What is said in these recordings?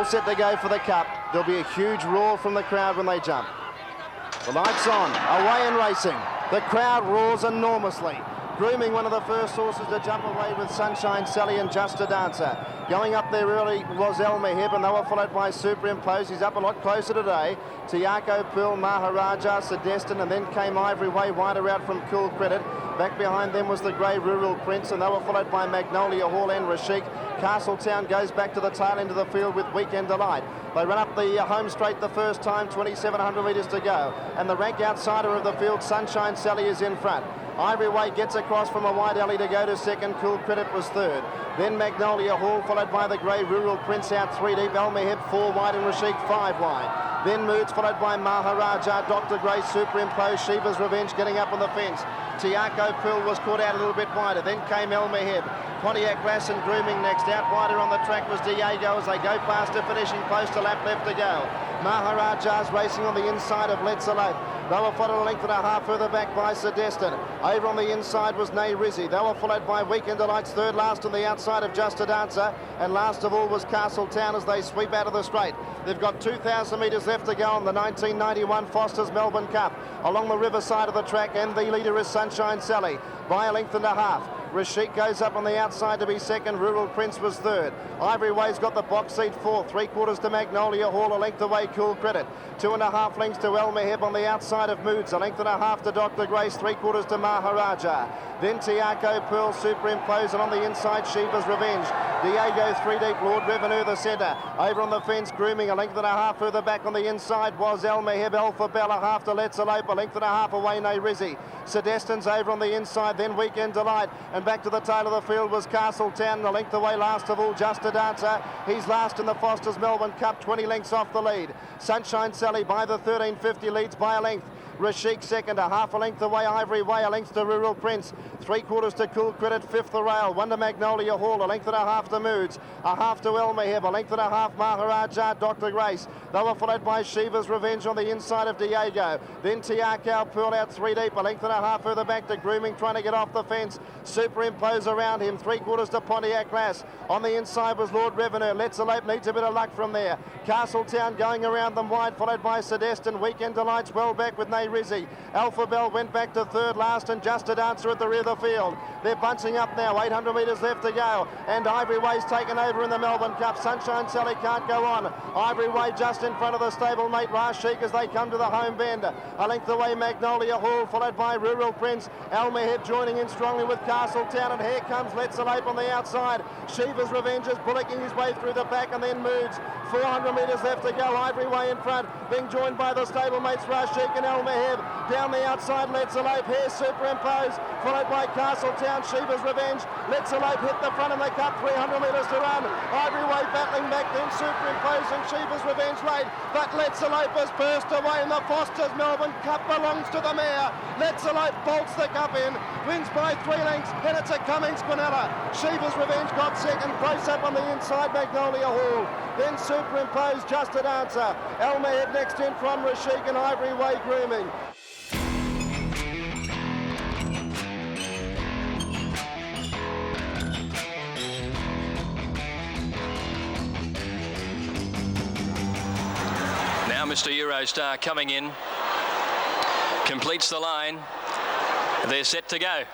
set to go for the Cup. There'll be a huge roar from the crowd when they jump. The lights on, away and racing. The crowd roars enormously. Grooming one of the first horses to jump away with Sunshine Sally and Just a Dancer. Going up there early was El Mehib, and they were followed by Superimpose. He's up a lot closer today. Tiako Pearl, Maharaja, Sedestin, and then came Ivory Way wider out from Cool Credit. Back behind them was the Grey Rural Prince, and they were followed by Magnolia Hall and Rashik. Castletown goes back to the tail end of the field with Weekend Delight. They run up the home straight the first time, 2,700 metres to go. And the rank outsider of the field, Sunshine Sally, is in front. Ivory Way gets across from a wide alley to go to second. Cool Credit was third. Then Magnolia Hall, followed by the Grey Rural Prince out 3 deep. El Mehib 4 wide and Rashik 5 wide. Then Moods, followed by Maharaja, Dr. Grey, Superimpose, Shiva's Revenge getting up on the fence. Tiako Pearl was caught out a little bit wider. Then came El Mehib. Pontiac Grass and Grooming next. Out wider on the track was Diego as they go past a finishing post, a lap left to go. Maharaja's racing on the inside of Let's Elope. They were followed a length and a half further back by Sedestin. Over on the inside was Nay Rizzi. They were followed by Weekend Delight's third last on the outside of Just a Dancer. And last of all was Castletown as they sweep out of the straight. They've got 2,000 metres left to go on the 1991 Foster's Melbourne Cup. Along the riverside of the track, and the leader is Sunshine Sally by a length and a half. Rashik goes up on the outside to be second. Rural Prince was third. Ivory Way's got the box seat fourth. 3/4 to Magnolia Hall, a length away Cool Credit. 2.5 lengths to El Mehib on the outside of Moods. A length and a half to Dr. Grace. 3/4 to Maharaja. Then Tiako Pearl, Superimpose, and on the inside Shiva's Revenge. Diego 3 deep, Lord Revenue the centre. Over on the fence, Grooming, a length and a half further back on the inside was El Mehib. Alpha Bell, a half to Let's Elope, a length and a half away Nay Rizzi. Sedestin's over on the inside, then Weekend Delight, and back to the tail of the field was Castletown, a length away last of all Just a Dancer. He's last in the Foster's Melbourne Cup, 20 lengths off the lead. Sunshine Sally by the 13.50 leads by a length. Rashik second, a half a length away Ivory Way, a length to Rural Prince. 3/4 to Cool Credit, fifth the rail. One to Magnolia Hall, a length and a half to Moods. A half to El Mehib, a length and a half Maharaja, Dr. Grace. They were followed by Shiva's Revenge on the inside of Diego. Then Tiako Pearl out 3 deep, a length and a half further back to Grooming, trying to get off the fence. Superimpose around him, 3/4 to Pontiac Glass. On the inside was Lord Revenue. Let's Elope needs a bit of luck from there. Castletown going around them wide, followed by Sedestin. Weekend Delight's well back with Nay Rizzi. Alpha Bell went back to third last, and Just a Dancer at the rear of the field. They're bunching up now, 800 metres left to go, and Ivory Way's taken over in the Melbourne Cup. Sunshine Sally can't go on. Ivory Way just in front of the stablemate Rashik as they come to the home bend. A length away Magnolia Hall, followed by Rural Prince. El Mehib joining in strongly with Castletown, and here comes Let's Elope on the outside. Shiva's Revenge is bullocking his way through the back, and then Moods. 400 metres left to go. Ivory Way in front, being joined by the stablemates Rashik and El Mehib. Down the outside, Let's Elope. Here Superimpose, followed by Castletown. Shiva's Revenge. Let's Elope hit the front of the Cup. 300 metres to run. Ivory Way battling back, then Superimpose and Shiva's Revenge late. But Let's Elope has burst away, and the Foster's Melbourne Cup belongs to the mare. Let's Elope bolts the Cup in, wins by 3 lengths, and it's a Cummings Quinella. Shiva's Revenge got second, close up on the inside, Magnolia Hall. Then Superimpose, Just a Dancer. El Mehib next in from Rashik and Ivory Way Grooming. Now Mr. Eurostar coming in, completes the line. They're set to go.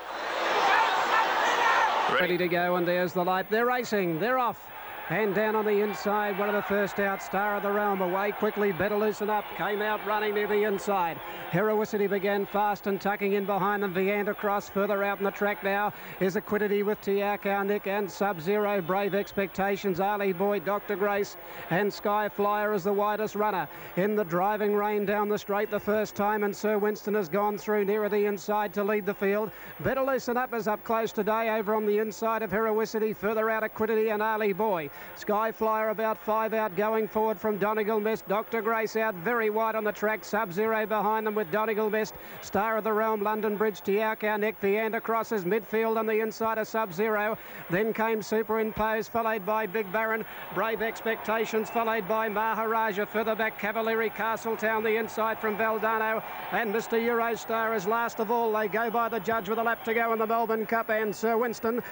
Ready to go, and there's the light. They're racing, they're off. And down on the inside, one of the first out, Star of the Realm away quickly, Better Loosen Up, came out running near the inside. Heroicity began fast and tucking in behind them. Vianda Cross further out in the track now is Equidity with Tiako Nick and Subzero. Brave Expectations, Ali Boy, Dr. Grace and Sky Flyer as the widest runner. In the driving rain down the straight the first time, and Sir Winston has gone through nearer the inside to lead the field. Better Loosen Up is up close today over on the inside of Heroicity, further out Equidity and Ali Boy. Sky Flyer about 5 out going forward from Donegal Mist. Dr. Grace out very wide on the track. Subzero behind them with Donegal Mist. Star of the Realm, London Bridge, Tiako Nick. Vianda crosses midfield on the inside of Subzero. Then came Superimpose, followed by Big Baron. Brave Expectations, followed by Maharaja. Further back, Cavalieri, Castletown, the inside from Valdano. And Mr. Eurostar is last of all. They go by the judge with a lap to go in the Melbourne Cup. And Sir Winston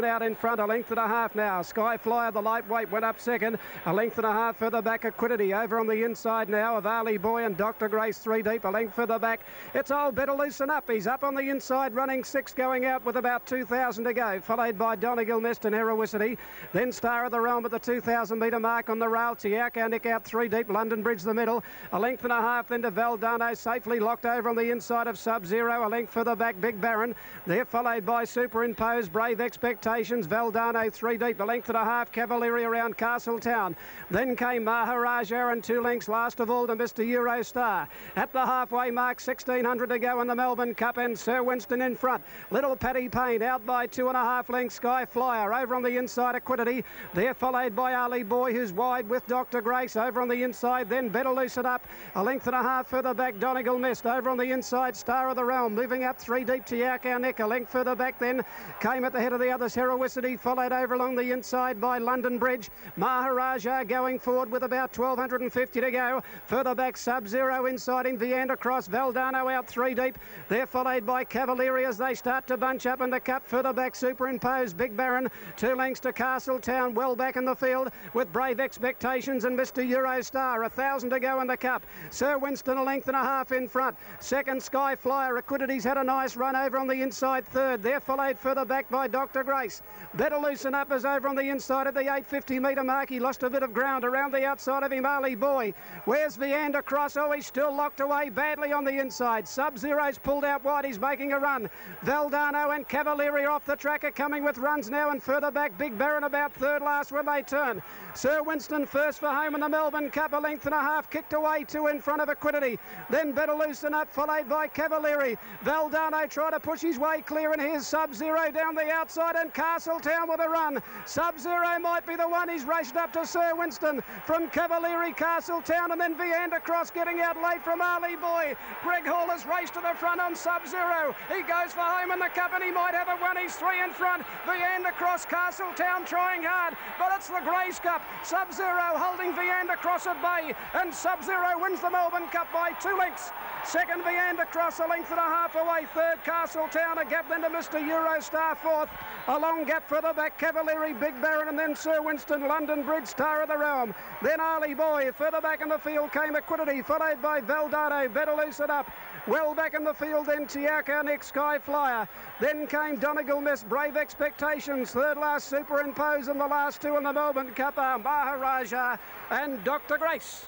out in front, a length and a half now. Sky Flyer Flyer, the lightweight, went up second. A length and a half further back, Equidity over on the inside now of Ali Boy and Dr. Grace 3 deep. A length further back, it's Old Better Loosen Up. He's up on the inside, running 6, going out with about 2,000 to go. Followed by Donegal Mist and Heroicity. Then Star of the Realm at the 2,000 metre mark on the rail. Tiako Nick out 3 deep. London Bridge the middle. A length and a half then to Valdano, safely locked over on the inside of Subzero. A length further back, Big Baron. They're followed by Superimposed, Brave Expectations, Valdano 3 deep. A length and a half, Cavalieri around Castletown. Then came Maharaja and 2 lengths last of all to Mr. Eurostar. At the halfway mark, 1,600 to go in the Melbourne Cup, and Sir Winston in front. Little Paddy Payne out by 2.5 lengths. Sky Flyer over on the inside, Equidity. They're followed by Ali Boy, who's wide with Dr. Grace over on the inside. Then Better Loosen Up. A length and a half further back, Donegal Mist over on the inside. Star of the Realm moving up 3 deep. Tiako Nick. A length further back then came at the head of the others, Heroicity, followed over along the inside by London Bridge. Maharaja going forward with about 1,250 to go. Further back, Subzero inside him. Viander Cross, Valdano out 3 deep. They're followed by Cavalieri as they start to bunch up in the Cup. Further back, Superimposed, Big Baron, 2 lengths to Castletown, well back in the field with Brave Expectations and Mr. Eurostar. 1,000 to go in the Cup. Sir Winston a length and a half in front. Second, Sky Flyer. Equidity's had a nice run over on the inside third. They're followed further back by Dr. Grace. Better Loosen Up is over on the inside of the 850 metre mark. He lost a bit of ground around the outside of him, Ali Boy. Where's Viander Cross? Oh, he's still locked away badly on the inside. Subzero's pulled out wide. He's making a run. Valdano and Cavalieri off the track are coming with runs now, and further back, Big Baron about third last when they turn. Sir Winston first for home in the Melbourne Cup, a length and a half, kicked away 2 in front of Equidity. Then Better Loosen Up, followed by Cavalieri. Valdano tried to push his way clear, and here's Subzero down the outside, and Castletown with a run. Subzero might be the one. He's raced up to Sir Winston from Cavalieri, Castletown, and then Viander Cross getting out late from Ali Boy. Greg Hall has raced to the front on Subzero. He goes for home in the Cup, and he might have a run. He's 3 in front. Viander Cross, Castletown trying hard, but it's the Grace Cup. Subzero holding Viander Cross at bay, and Subzero wins the Melbourne Cup by 2 lengths. Second, Viander Cross, a length and a half away. Third, Castletown, a gap then to Mr. Eurostar. Fourth, a long gap further back, Cavalieri, Big Baron, and then Sir Winston, London Bridge, Star of the Realm. Then Ali Boy. Further back in the field came Equidity, followed by Valdano. Better Loosen Up. Well back in the field, then Tiako Nick, Sky Flyer. Then came Donegal Mist, Brave Expectations. Third last, Superimpose, and the last 2 in the Melbourne Cup are Maharaja and Dr. Grace.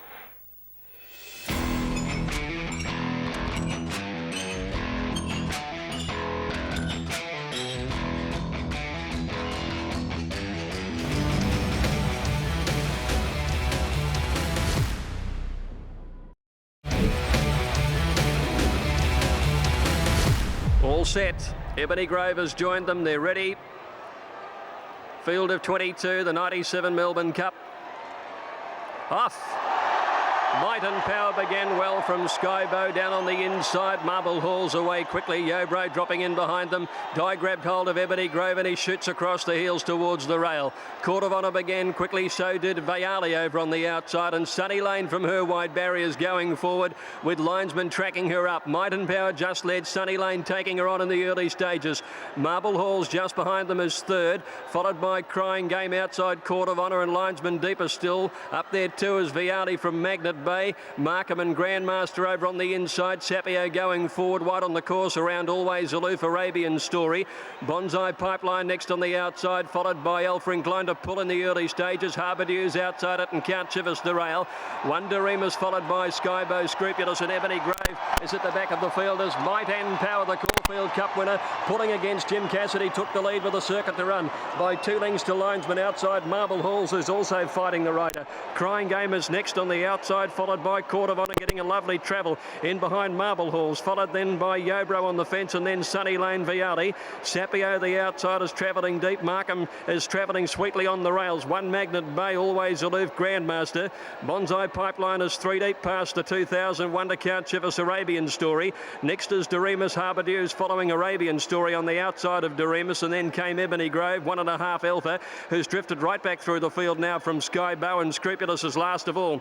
All set. Ebony Grove has joined them. They're ready. Field of 22, the 97 Melbourne Cup. Off. Might and Power began well from Skybow down on the inside. Marble Hall's away quickly. Yobro dropping in behind them. Di grabbed hold of Ebony Grove and he shoots across the heels towards the rail. Court of Honour began quickly, so did Vayali over on the outside, and Sunny Lane from her wide barriers going forward with linesmen tracking her up. Might and Power just led, Sunny Lane taking her on in the early stages. Marble Hall's just behind them as third, followed by Crying Game outside Court of Honour, and linesman deeper still. Up there too is Vayali from Magnet Bay. Markham and Grandmaster over on the inside. Sapio going forward wide on the course around Always Aloof, Arabian Story. Bonsai Pipeline next on the outside, followed by Alpha inclined to pull in the early stages. Harbour Dew's outside it, and Count Chivas the rail. Wonder Remus followed by Skybow Scrupulous, and Ebony Grove is at the back of the field as Might and Power, the Caulfield Cup winner, pulling against Jim Cassidy, took the lead with a circuit to run by 2 lengths to linesman outside. Marble Halls is also fighting the rider. Crying Game is next on the outside, followed by Court of Honour getting a lovely travel in behind Marble Halls, followed then by Yobro on the fence, and then Sunny Lane Vialli. Sapio the outside is travelling deep. Markham is travelling sweetly on the rails. One Magnet Bay, Always Aloof, Grandmaster. Bonsai Pipeline is 3 deep past the 2000. Wonder Count Chivas, Arabian Story. Next is Doremus. Harbour Dew's following Arabian Story on the outside of Doremus, and then came Ebony Grove, 1.5 Alpha, who's drifted right back through the field now from Skybow, and Scrupulous is last of all.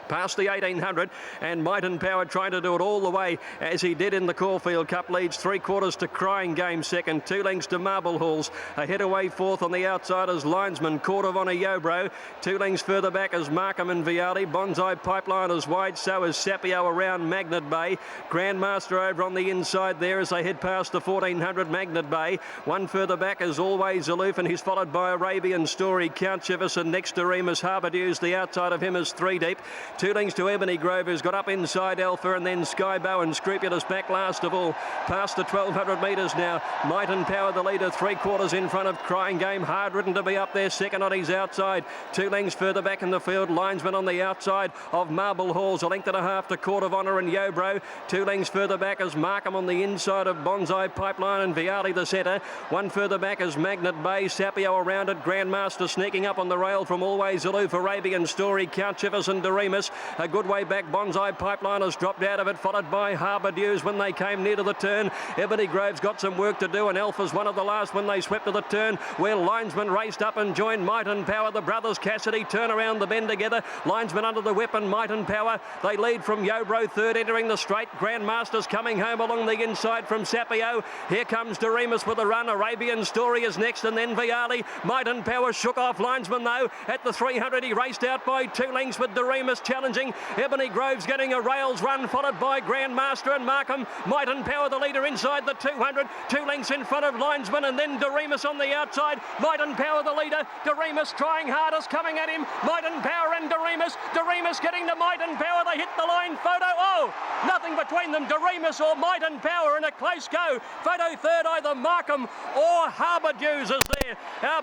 past the 1800, and Might and Power trying to do it all the way as he did in the Caulfield Cup. Leads 3/4 to Crying Game second, 2 lengths to Marble Halls. Ahead away fourth on the outside as Linesman, Court of Honour Yobro. 2 lengths further back as Markham and Vialli. Bonsai Pipeline is wide, so is Sapio around Magnet Bay. Grandmaster over on the inside there as they head past the 1400 Magnet Bay. 1 further back as Always Aloof, and he's followed by Arabian Story, Count Chivison. Next to Remus Harbour Dews, the outside of him is 3 deep. 2 lengths to Ebony Grove, who's got up inside Alpha, and then Skybow and Scrupulous back last of all. Past the 1200 metres now. Might and Power the leader, 3/4 in front of Crying Game. Hard ridden to be up there, second on his outside. 2 lengths further back in the field. Linesman on the outside of Marble Halls, 1.5 to Court of Honour and Yobro. 2 lengths further back as Markham on the inside of Bonsai Pipeline and Vialli the centre. 1 further back as Magnet Bay. Sapio around it. Grandmaster sneaking up on the rail from Always Aloof. Arabian Story, Count Chivison, Doremus. A good way back. Bonsai Pipeline has dropped out of it, followed by Harbour Dews when they came near to the turn. Ebony Grove's got some work to do, and Alpha's one of the last when they swept to the turn, where Linesman raced up and joined Might and Power. The brothers Cassidy turn around the bend together. Linesman under the whip and Might and Power. They lead from Yobro, third entering the straight. Grandmaster's coming home along the inside from Sapio. Here comes Doremus with a run. Arabian Story is next, and then Vialli. Might and Power shook off Linesman though. At the 300 he raced out by 2 lengths with Doremus challenging. Ebony Grove's getting a rails run, followed by Grandmaster and Markham. Might and Power the leader inside the 200. 2 lengths in front of Linesman, and then Doremus on the outside. Might and Power the leader. Doremus trying hardest, coming at him. Might and Power and Doremus. Doremus getting to Might and Power. They hit the line. Photo. Oh, nothing between them. Doremus or Might and Power in a close go. Photo third, either Markham or Harbour Dews is there.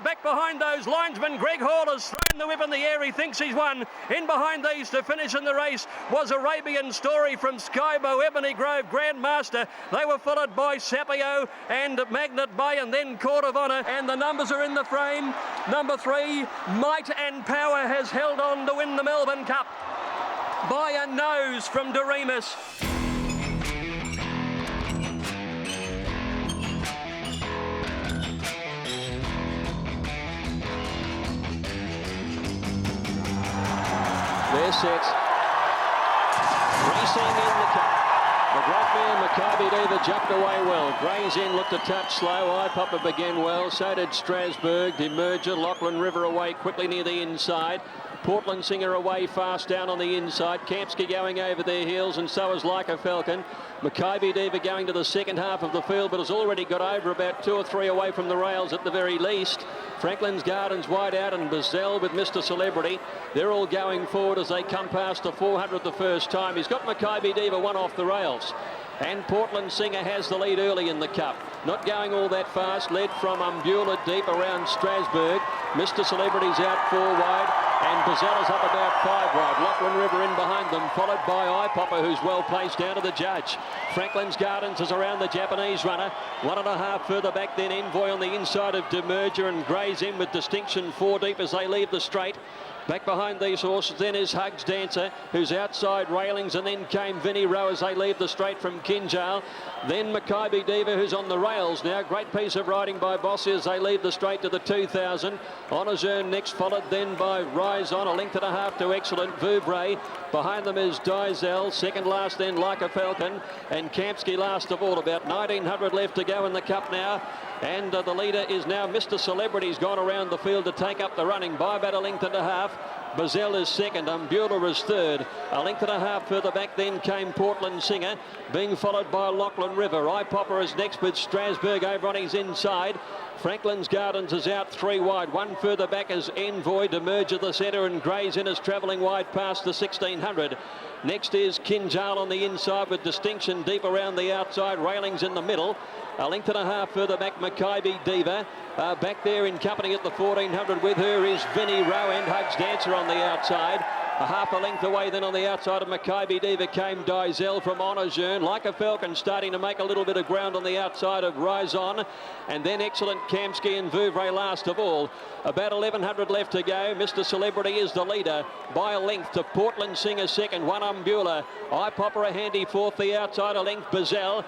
Back behind those Linesmen, Greg Hall has thrown the whip in the air. He thinks he's won. In behind these to finish in the race was Arabian Story from Skybow, Ebony Grove, Grandmaster. They were followed by Sapio and Magnet Bay, and then Court of Honour. And the numbers are in the frame. Number 3, Might and Power has held on to win the Melbourne Cup by a nose from Doremus. They're set. Racing in the cup. The great man, Makybe Diva, jumped away well. Gray's in, looked a touch slow. Iwata began well. So did Strasbourg. Demerger, Lachlan River away quickly near the inside. Portland Singer away fast down on the inside. Kamsky going over their heels, and so is Like a Falcon. Makybe Diva going to the second half of the field, but has already got over about 2 or 3 away from the rails at the very least. Franklin's Gardens wide out, and Bazell with Mr. Celebrity. They're all going forward as they come past the 400 the first time. He's got Makybe Diva 1 off the rails. And Portland Singer has the lead early in the cup. Not going all that fast, led from Umbula deep around Strasbourg. Mr. Celebrity's out 4 wide, and Bazella's up about 5 wide. Lachlan River in behind them, followed by Eye-Popper, who's well placed down to the judge. Franklin's Gardens is around the Japanese runner. 1.5 further back, then Envoy on the inside of Demerger, and Gray's in with distinction 4 deep as they leave the straight. Back behind these horses then is Hugs Dancer, who's outside railings, and then came Vinnie Rowe as they leave the straight from Kinjal. Then Makybe Diva, who's on the rails now. Great piece of riding by Mosse as they leave the straight to the 2000. Honours Earned next, followed then by Rise On, 1.5 lengths to Excellent. Vouvray. Behind them is Dizel. Second last then Like a Falcon. And Kamsky last of all. About 1900 left to go in the cup now. And the leader is now Mr. Celebrity's gone around the field to take up the running by about 1.5 lengths. Bazell is second, Umbula is third. 1.5 lengths further back then came Portland Singer, being followed by Lachlan River. Eye-Popper is next with Strasbourg over on his inside. Franklin's Gardens is out 3 wide. 1 further back is Envoy, Demerger the centre, and Gray's in is travelling wide past the 1600. Next is Kinjal on the inside with distinction deep around the outside, railings in the middle. 1.5 lengths further back, Makybe Diva. Back there in company at the 1400 with her is Vinnie Rowe and Hugs Dancer on the outside. 1/2 length away then on the outside of Makybe Diva came Dizel from Honours Earned. Like a Falcon starting to make a little bit of ground on the outside of Rise On. And then Excellent Kamsky and Vouvray last of all. About 1100 left to go. Mr. Celebrity is the leader by a length to Portland Singer second. 1 Umbula. Eye-Popper a handy fourth. The outside a length Bazell.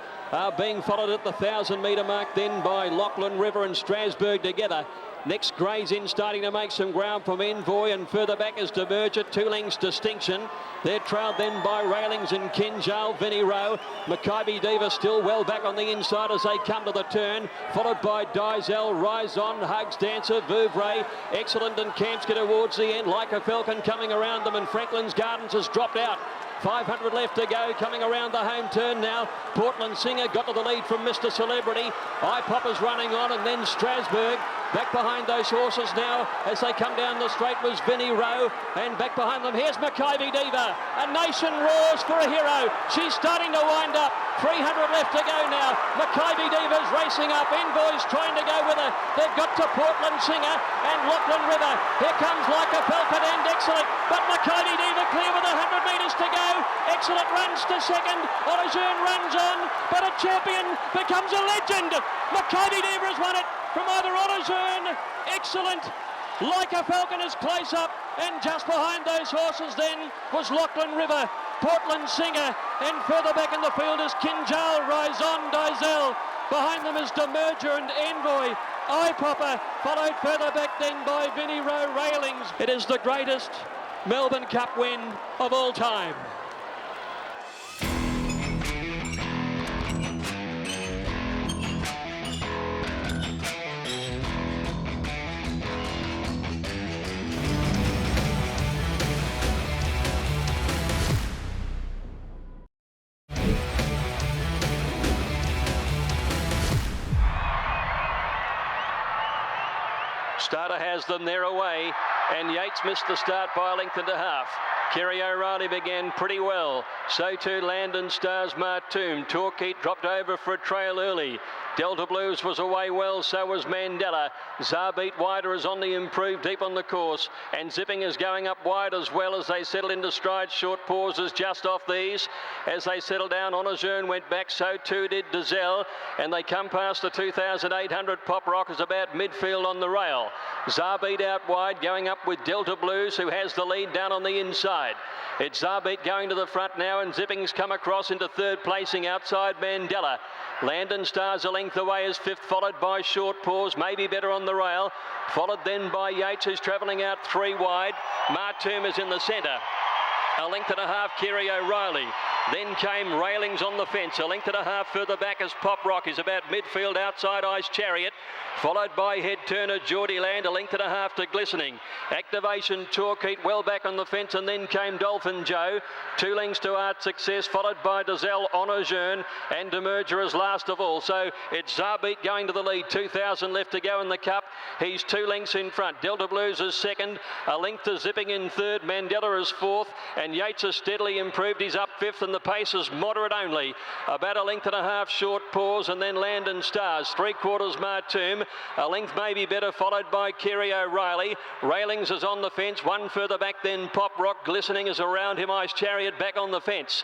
Being followed at the 1,000 metre mark then by Lachlan River and Strasbourg together. Next, Gray's in, starting to make some ground from Envoy, and further back is Demerger, 2 lengths distinction. They're trailed then by Railings and Kinjal, Vinnie Rowe. Makybe Diva still well back on the inside as they come to the turn, followed by Dizel, Rise On, Hugs Dancer, Vouvray, Excellent and Kamsky towards the end. Like a Falcon coming around them, and Franklin's Gardens has dropped out. 500 left to go, coming around the home turn now. Portland Singer got to the lead from Mr. Celebrity. Eye-Popper's running on, and then Strasbourg. Back behind those horses now as they come down the straight was Vinnie Rowe, and back behind them here's Makybe Diva. A nation roars for a hero. She's starting to wind up. 300 left to go now. Makybe Diva's racing up. Envoy's trying to go with her. They've got to Portland Singer and Lachlan River. Here comes Like a Falcon and Excellent, but Makybe Diva clear with 100 metres to go. Excellent runs to second. Olajourne runs on, but a champion becomes a legend. Makybe Diva has won it from either Olajourne, Excellent, Like a Falcon is close up, and just behind those horses then was Lachlan River, Portland Singer, and further back in the field is Kinjal, Rise On, Dizel. Behind them is Demerger and Envoy. Eye-Popper, followed further back then by Vinnie Rowe, Railings. It is the greatest Melbourne Cup win of all time. Starter has them there away, and Yates missed the start by a length and a half. Kerry O'Reilly began pretty well. So too Landon Stars Martoom. Torquay dropped over for a trail early. Delta Blues was away well, so was Mandela. Zarbeat wider is on the improve, deep on the course, and Zipping is going up wide as well as they settle into stride. Short pauses just off these. As they settle down, Olajourne went back, so too did Dizel, and they come past the 2,800. Pop Rock is about midfield on the rail. Zarbeat out wide, going up with Delta Blues, who has the lead down on the inside. It's Zarbeat going to the front now, and Zipping's come across into third placing outside Mandela. Landon Stars a length away is fifth, followed by Short Pause, maybe better on the rail, followed then by Yates, who's travelling out 3 wide. Martoom is in the centre. A length and a half, Kerry O'Reilly. Then came Railings on the fence. A length and a half further back as Pop Rock is about midfield outside Ice Chariot. Followed by Head Turner, Geordie Land, a length and a half to Glistening. Activation, Torquay well back on the fence, and then came Dolphin Joe. 2 lengths to Art Success, followed by Dizel, Olajourne, and Demerger as last of all. So it's Zarbeat going to the lead. 2,000 left to go in the Cup. He's 2 lengths in front. Delta Blues is second. A length to Zipping in third. Mandela is fourth. And Yates has steadily improved. He's up fifth, and the pace is moderate only. About a length and a half, Short Pause, and then Landon Stars. 3/4 Martoom. A length maybe better, followed by Kerry O'Reilly. Railings is on the fence. 1 further back, then Pop Rock. Glistening is around him. Ice Chariot back on the fence.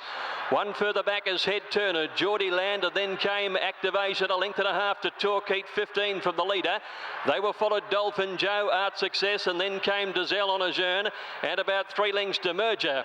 1 further back is Head Turner, Geordie Land, and then came Activation. A length and a half to Torquay, 15 from the leader. They were followed Dolphin Joe, Art Success, and then came Dizel on a Jeune, and about 3 lengths Demerger.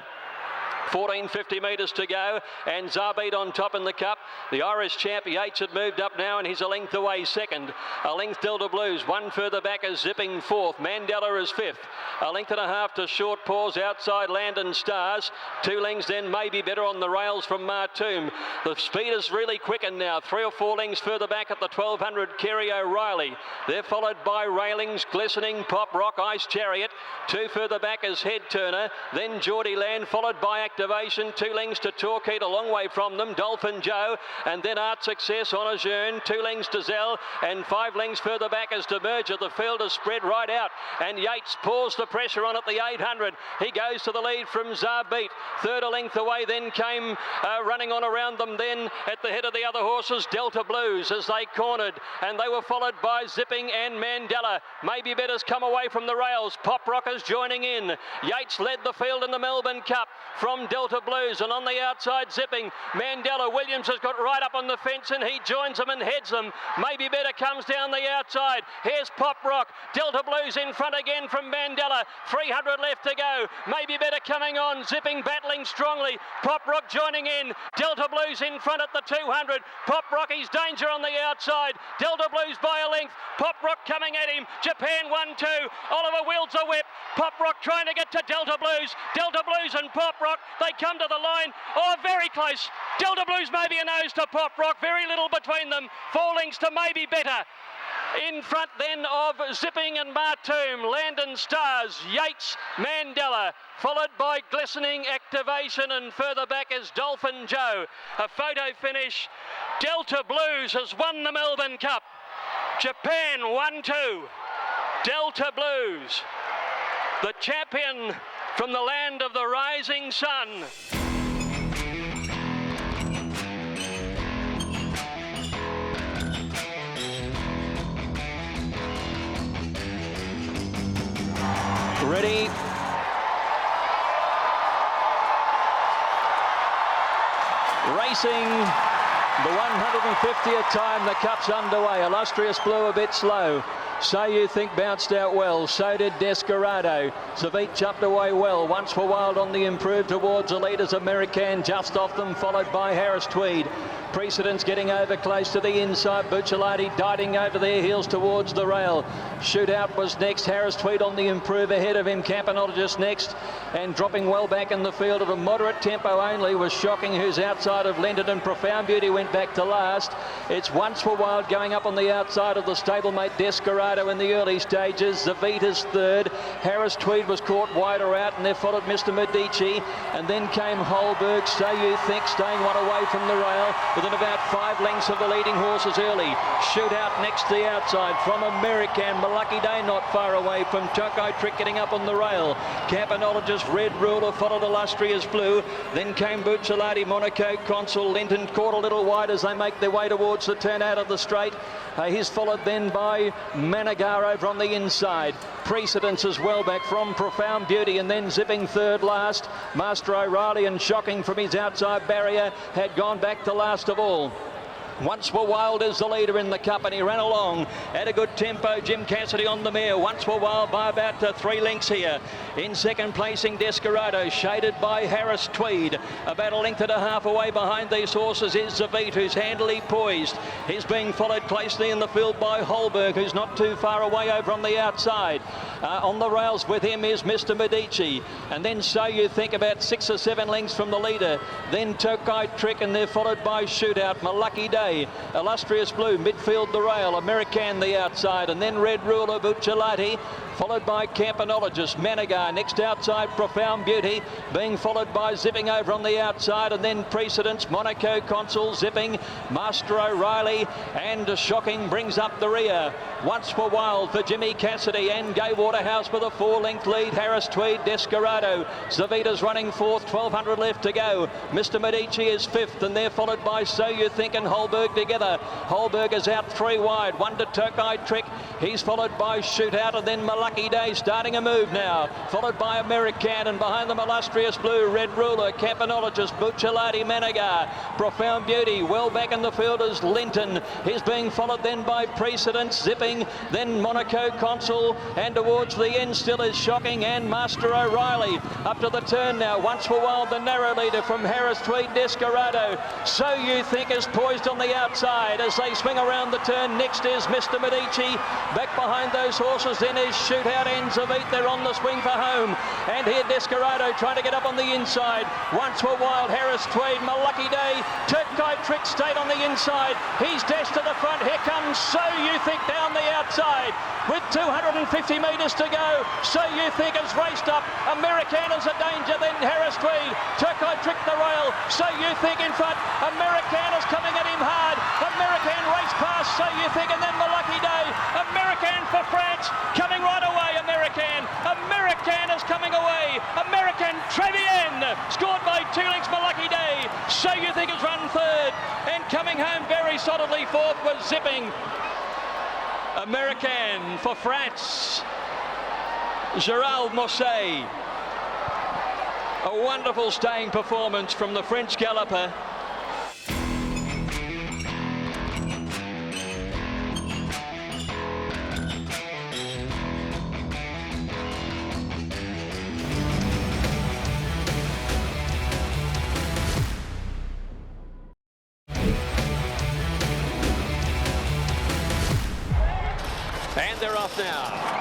1450 metres to go, and Zarbeat on top in the Cup. The Irish champ Yates had moved up now, and he's a length away second. A length Delta Blues. 1 further back is Zipping fourth. Mandela is fifth. A length and a half to Short Pause outside Landon Stars. 2 lengths then maybe better on the rails from Martoom. The speed is really quickened now. 3 or 4 lengths further back at the 1200, Kerry O'Reilly. They're followed by Railings, Glistening, Pop Rock, Ice Chariot. 2 further back is Head Turner, then Geordie Land, followed by Activation. 2 lengths to Torquay, a long way from them. Dolphin Joe, and then Art Success on a Jeune. 2 lengths to Zell, and 5 lengths further back as Demerger. The field is spread right out, and Yates pours the pressure on at the 800. He goes to the lead from Zarbeat. Third a length away, then came running on around them then at the head of the other horses, Delta Blues, as they cornered, and they were followed by Zipping and Mandela. Maybe Better's come away from the rails. Pop Rockers joining in. Yates led the field in the Melbourne Cup from Delta Blues, and on the outside Zipping. Mandela Williams has got got right up on the fence and he joins them and heads them. Maybe Better comes down the outside. Here's Pop Rock. Delta Blues in front again from Mandela. 300 left to go. Maybe Better coming on, zipping, battling strongly. Pop Rock joining in. Delta Blues in front at the 200. Pop Rocky's danger on the outside. Delta Blues by a length. Pop Rock coming at him. Japan 1-2. Oliver wields a whip. Pop Rock trying to get to Delta Blues. Delta Blues and Pop Rock. They come to the line. Oh, very close. Delta Blues maybe a nose to Pop Rock. Very little between them. 4 lengths to Maybe Better. In front then of Zipping and Martoom, Landon Stars, Yates, Mandela, followed by Glistening Activation, and further back is Dolphin Joe. A photo finish. Delta Blues has won the Melbourne Cup. Japan 1-2. Delta Blues, the champion from the land of the rising sun. Ready. Racing. The 150th time the Cup's underway. Illustrious Blue a bit slow. So You Think bounced out well. So did Desperado. Savit jumped away well. Once for Wild on the improve towards the leaders. Americain just off them, followed by Harris Tweed. Precedence getting over close to the inside. Bucciolati diving over their heels towards the rail. Shootout was next. Harris Tweed on the improve ahead of him. Campanologist next. And dropping well back in the field at a moderate tempo only was Shocking, who's outside of Lenton, and Profound Beauty went back to last. It's Once for Wild going up on the outside of the stablemate Desperado in the early stages. Zavita's third. Harris Tweed was caught wider out, and they followed Mr. Medici. And then came Holberg. So You Think staying one away from the rail, within about 5 lengths of the leading horses early. Shootout next to the outside from Americain. Malucky Day not far away from Tokai Trick getting up on the rail. Campanologist Red Ruler followed Illustrious Blue. Then came Bucciolati, Monaco, Consul. Linton caught a little wide as they make their way towards the turn out of the straight. He's followed then by Managar over on the inside. Precedence as well back from Profound Beauty, and then zipping third last. Master O'Reilly, and Shocking from his outside barrier had gone back to last of all. Once for Wild is the leader in the Cup, and he ran along at a good tempo. Jim Cassidy on the mare. Once for Wild by about 3 lengths here. In second placing Desperado, shaded by Harris Tweed. About 1.5 lengths away behind these horses is Zavit, who's handily poised. He's being followed closely in the field by Holberg, who's not too far away over on the outside. On the rails with him is Mr. Medici. And then So You Think about 6 or 7 lengths from the leader. Then Tokai Trick, and they're followed by Shootout, Malucky Day, Illustrious Blue, midfield the rail, Americain the outside, and then Red Ruler, Bucciolati, followed by Campanologist, Managar, next outside Profound Beauty, being followed by Zipping over on the outside, and then Precedence, Monaco, Consul, Zipping, Master O'Reilly, and Shocking brings up the rear. Once for Wild for Jimmy Cassidy, and Gay Waterhouse with a 4-length lead. Harris Tweed, Desperado, Zavita's running fourth, 1200 left to go. Mr. Medici is fifth, and they're followed by So You Think and Holberg together. Holberg is out 3 wide, 1 to Tokai Trick. He's followed by Shootout, and then Malucky Day starting a move now, followed by Americain, and behind them Illustrious Blue, Red Ruler, Campanologist, Bucciolati, Managar. Profound Beauty well back in the field is Linton. He's being followed then by Precedence, Zipping, then Monaco, Consul, and towards the end still is Shocking and Master O'Reilly. Up to the turn now. Once for Wild, the narrow leader from Harris Tweed, Desperado. So You Think is poised on the outside as they swing around the turn. Next is Mr. Medici. Back behind those horses then is Shootout and Zavit. They're on the swing for home. And here Desperado trying to get up on the inside. Once for Wild, Harris Tweed, Malucky Day. Tokai Trick stayed on the inside. He's dashed to the front. Here comes So You Think down the outside with 250 metres to go. So You Think has raced up. Americain is a danger. Then Harris Tweed. Tokai Trick the rail. So You Think in front. Americain is coming at him hard. Americain race past So You Think, and then Malucky Day. Americain for France, coming right away. Americain is coming away. Americain Trevian, scored by 2 lengths Malucky Day. So You Think has run third, and coming home very solidly fourth was Zipping. Americain for France. Gerald Mosse. A wonderful staying performance from the French galloper. And they're off now.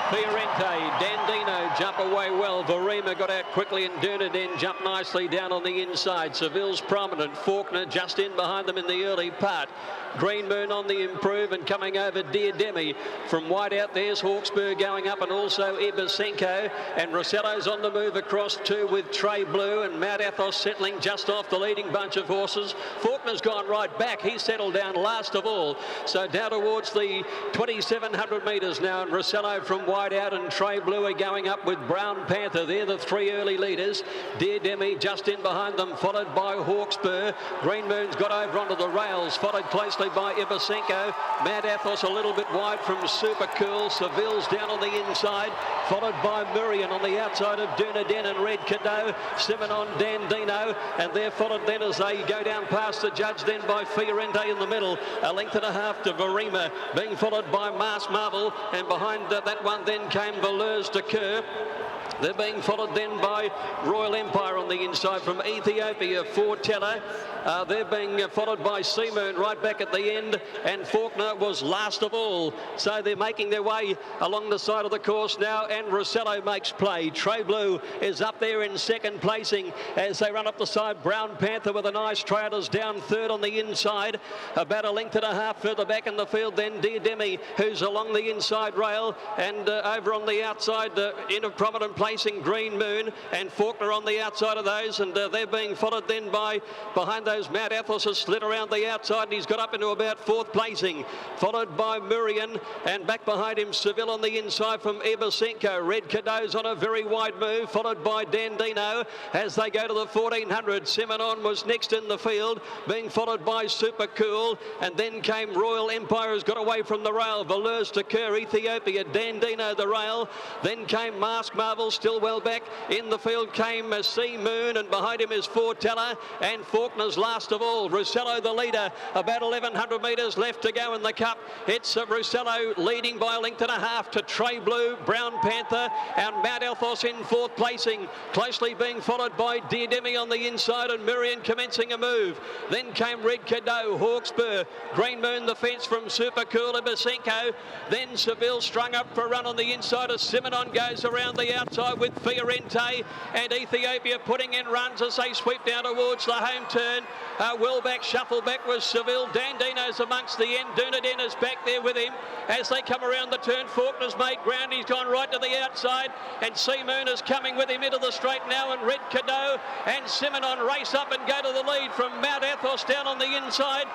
Fiorente, Dandino jump away well. Verima got out quickly and Dunedin jumped nicely down on the inside. Seville's prominent. Faulkner just in behind them in the early part. Green Moon on the improve and coming over Dear Demi. From wide out there's Hawkspur going up and also Ibasenko. And Rossello's on the move across too with Trey Blue and Mount Athos settling just off the leading bunch of horses. Faulkner's gone right back. He's settled down last of all. So down towards the 2,700 metres now and Rossello from wide out and Trey Blue are going up with Brown Panther. They're the three early leaders. Dear Demi just in behind them, followed by Hawkspur. Green Moon's got over onto the rails, followed closely by Ibasenko. Mad Athos a little bit wide from Super Cool. Seville's down on the inside, followed by Murian on the outside of Dunedin and Red Cadeau. Simonon Dandino, and they're followed then as they go down past the judge then by Fiorente in the middle. A length and a half to Verima, being followed by Mars Marvel, and behind that one then came Royer-Dupre. They're being followed then by Royal Empire on the inside from Ethiopia, Fortella. They're being followed by Seamoon right back at the end, and Faulkner was last of all. So they're making their way along the side of the course now, and Rossello makes play. Trey Blue is up there in second placing as they run up the side. Brown Panther with a nice trailers down third on the inside. About a length and a half further back in the field then Dear Demi, who's along the inside rail, and over on the outside in a prominent placing Green Moon and Faulkner on the outside of those, and they're being followed then by behind those. Mount Athos has slid around the outside and he's got up into about fourth placing, followed by Murian, and back behind him Seville on the inside from Ibasenko. Red Cadeau's on a very wide move, followed by Dandino as they go to the 1400. Simonon was next in the field, being followed by Super Cool, and then came Royal Empire, has got away from the rail. Royer-Dupre, Ethiopia, Dandino the rail, then came Mask Marvel still well back in the field, came Sea Moon, and behind him is Fortella, and Faulkner's last of all. Rossello the leader, about 1,100 metres left to go in the Cup. It's Rossello leading by a length and a half to Trey Blue, Brown Panther, and Mount Athos in fourth placing, closely being followed by Dear Demi on the inside and Murian commencing a move. Then came Red Cadeau, Hawkspur, Green Moon the fence from Super Cool, Ibasenko, then Seville strung up for a run on the inside as Simonon goes around the outside with Fiorente, and Ethiopia putting in runs as they sweep down towards the home turn. Well back, shuffle back was Seville. Dandino's amongst the end. Dunedin is back there with him as they come around the turn. Faulkner's made ground. He's gone right to the outside, and Seamoon is coming with him into the straight now, and Red Cadeau and Simonon race up and go to the lead from Mount Athos down on the inside.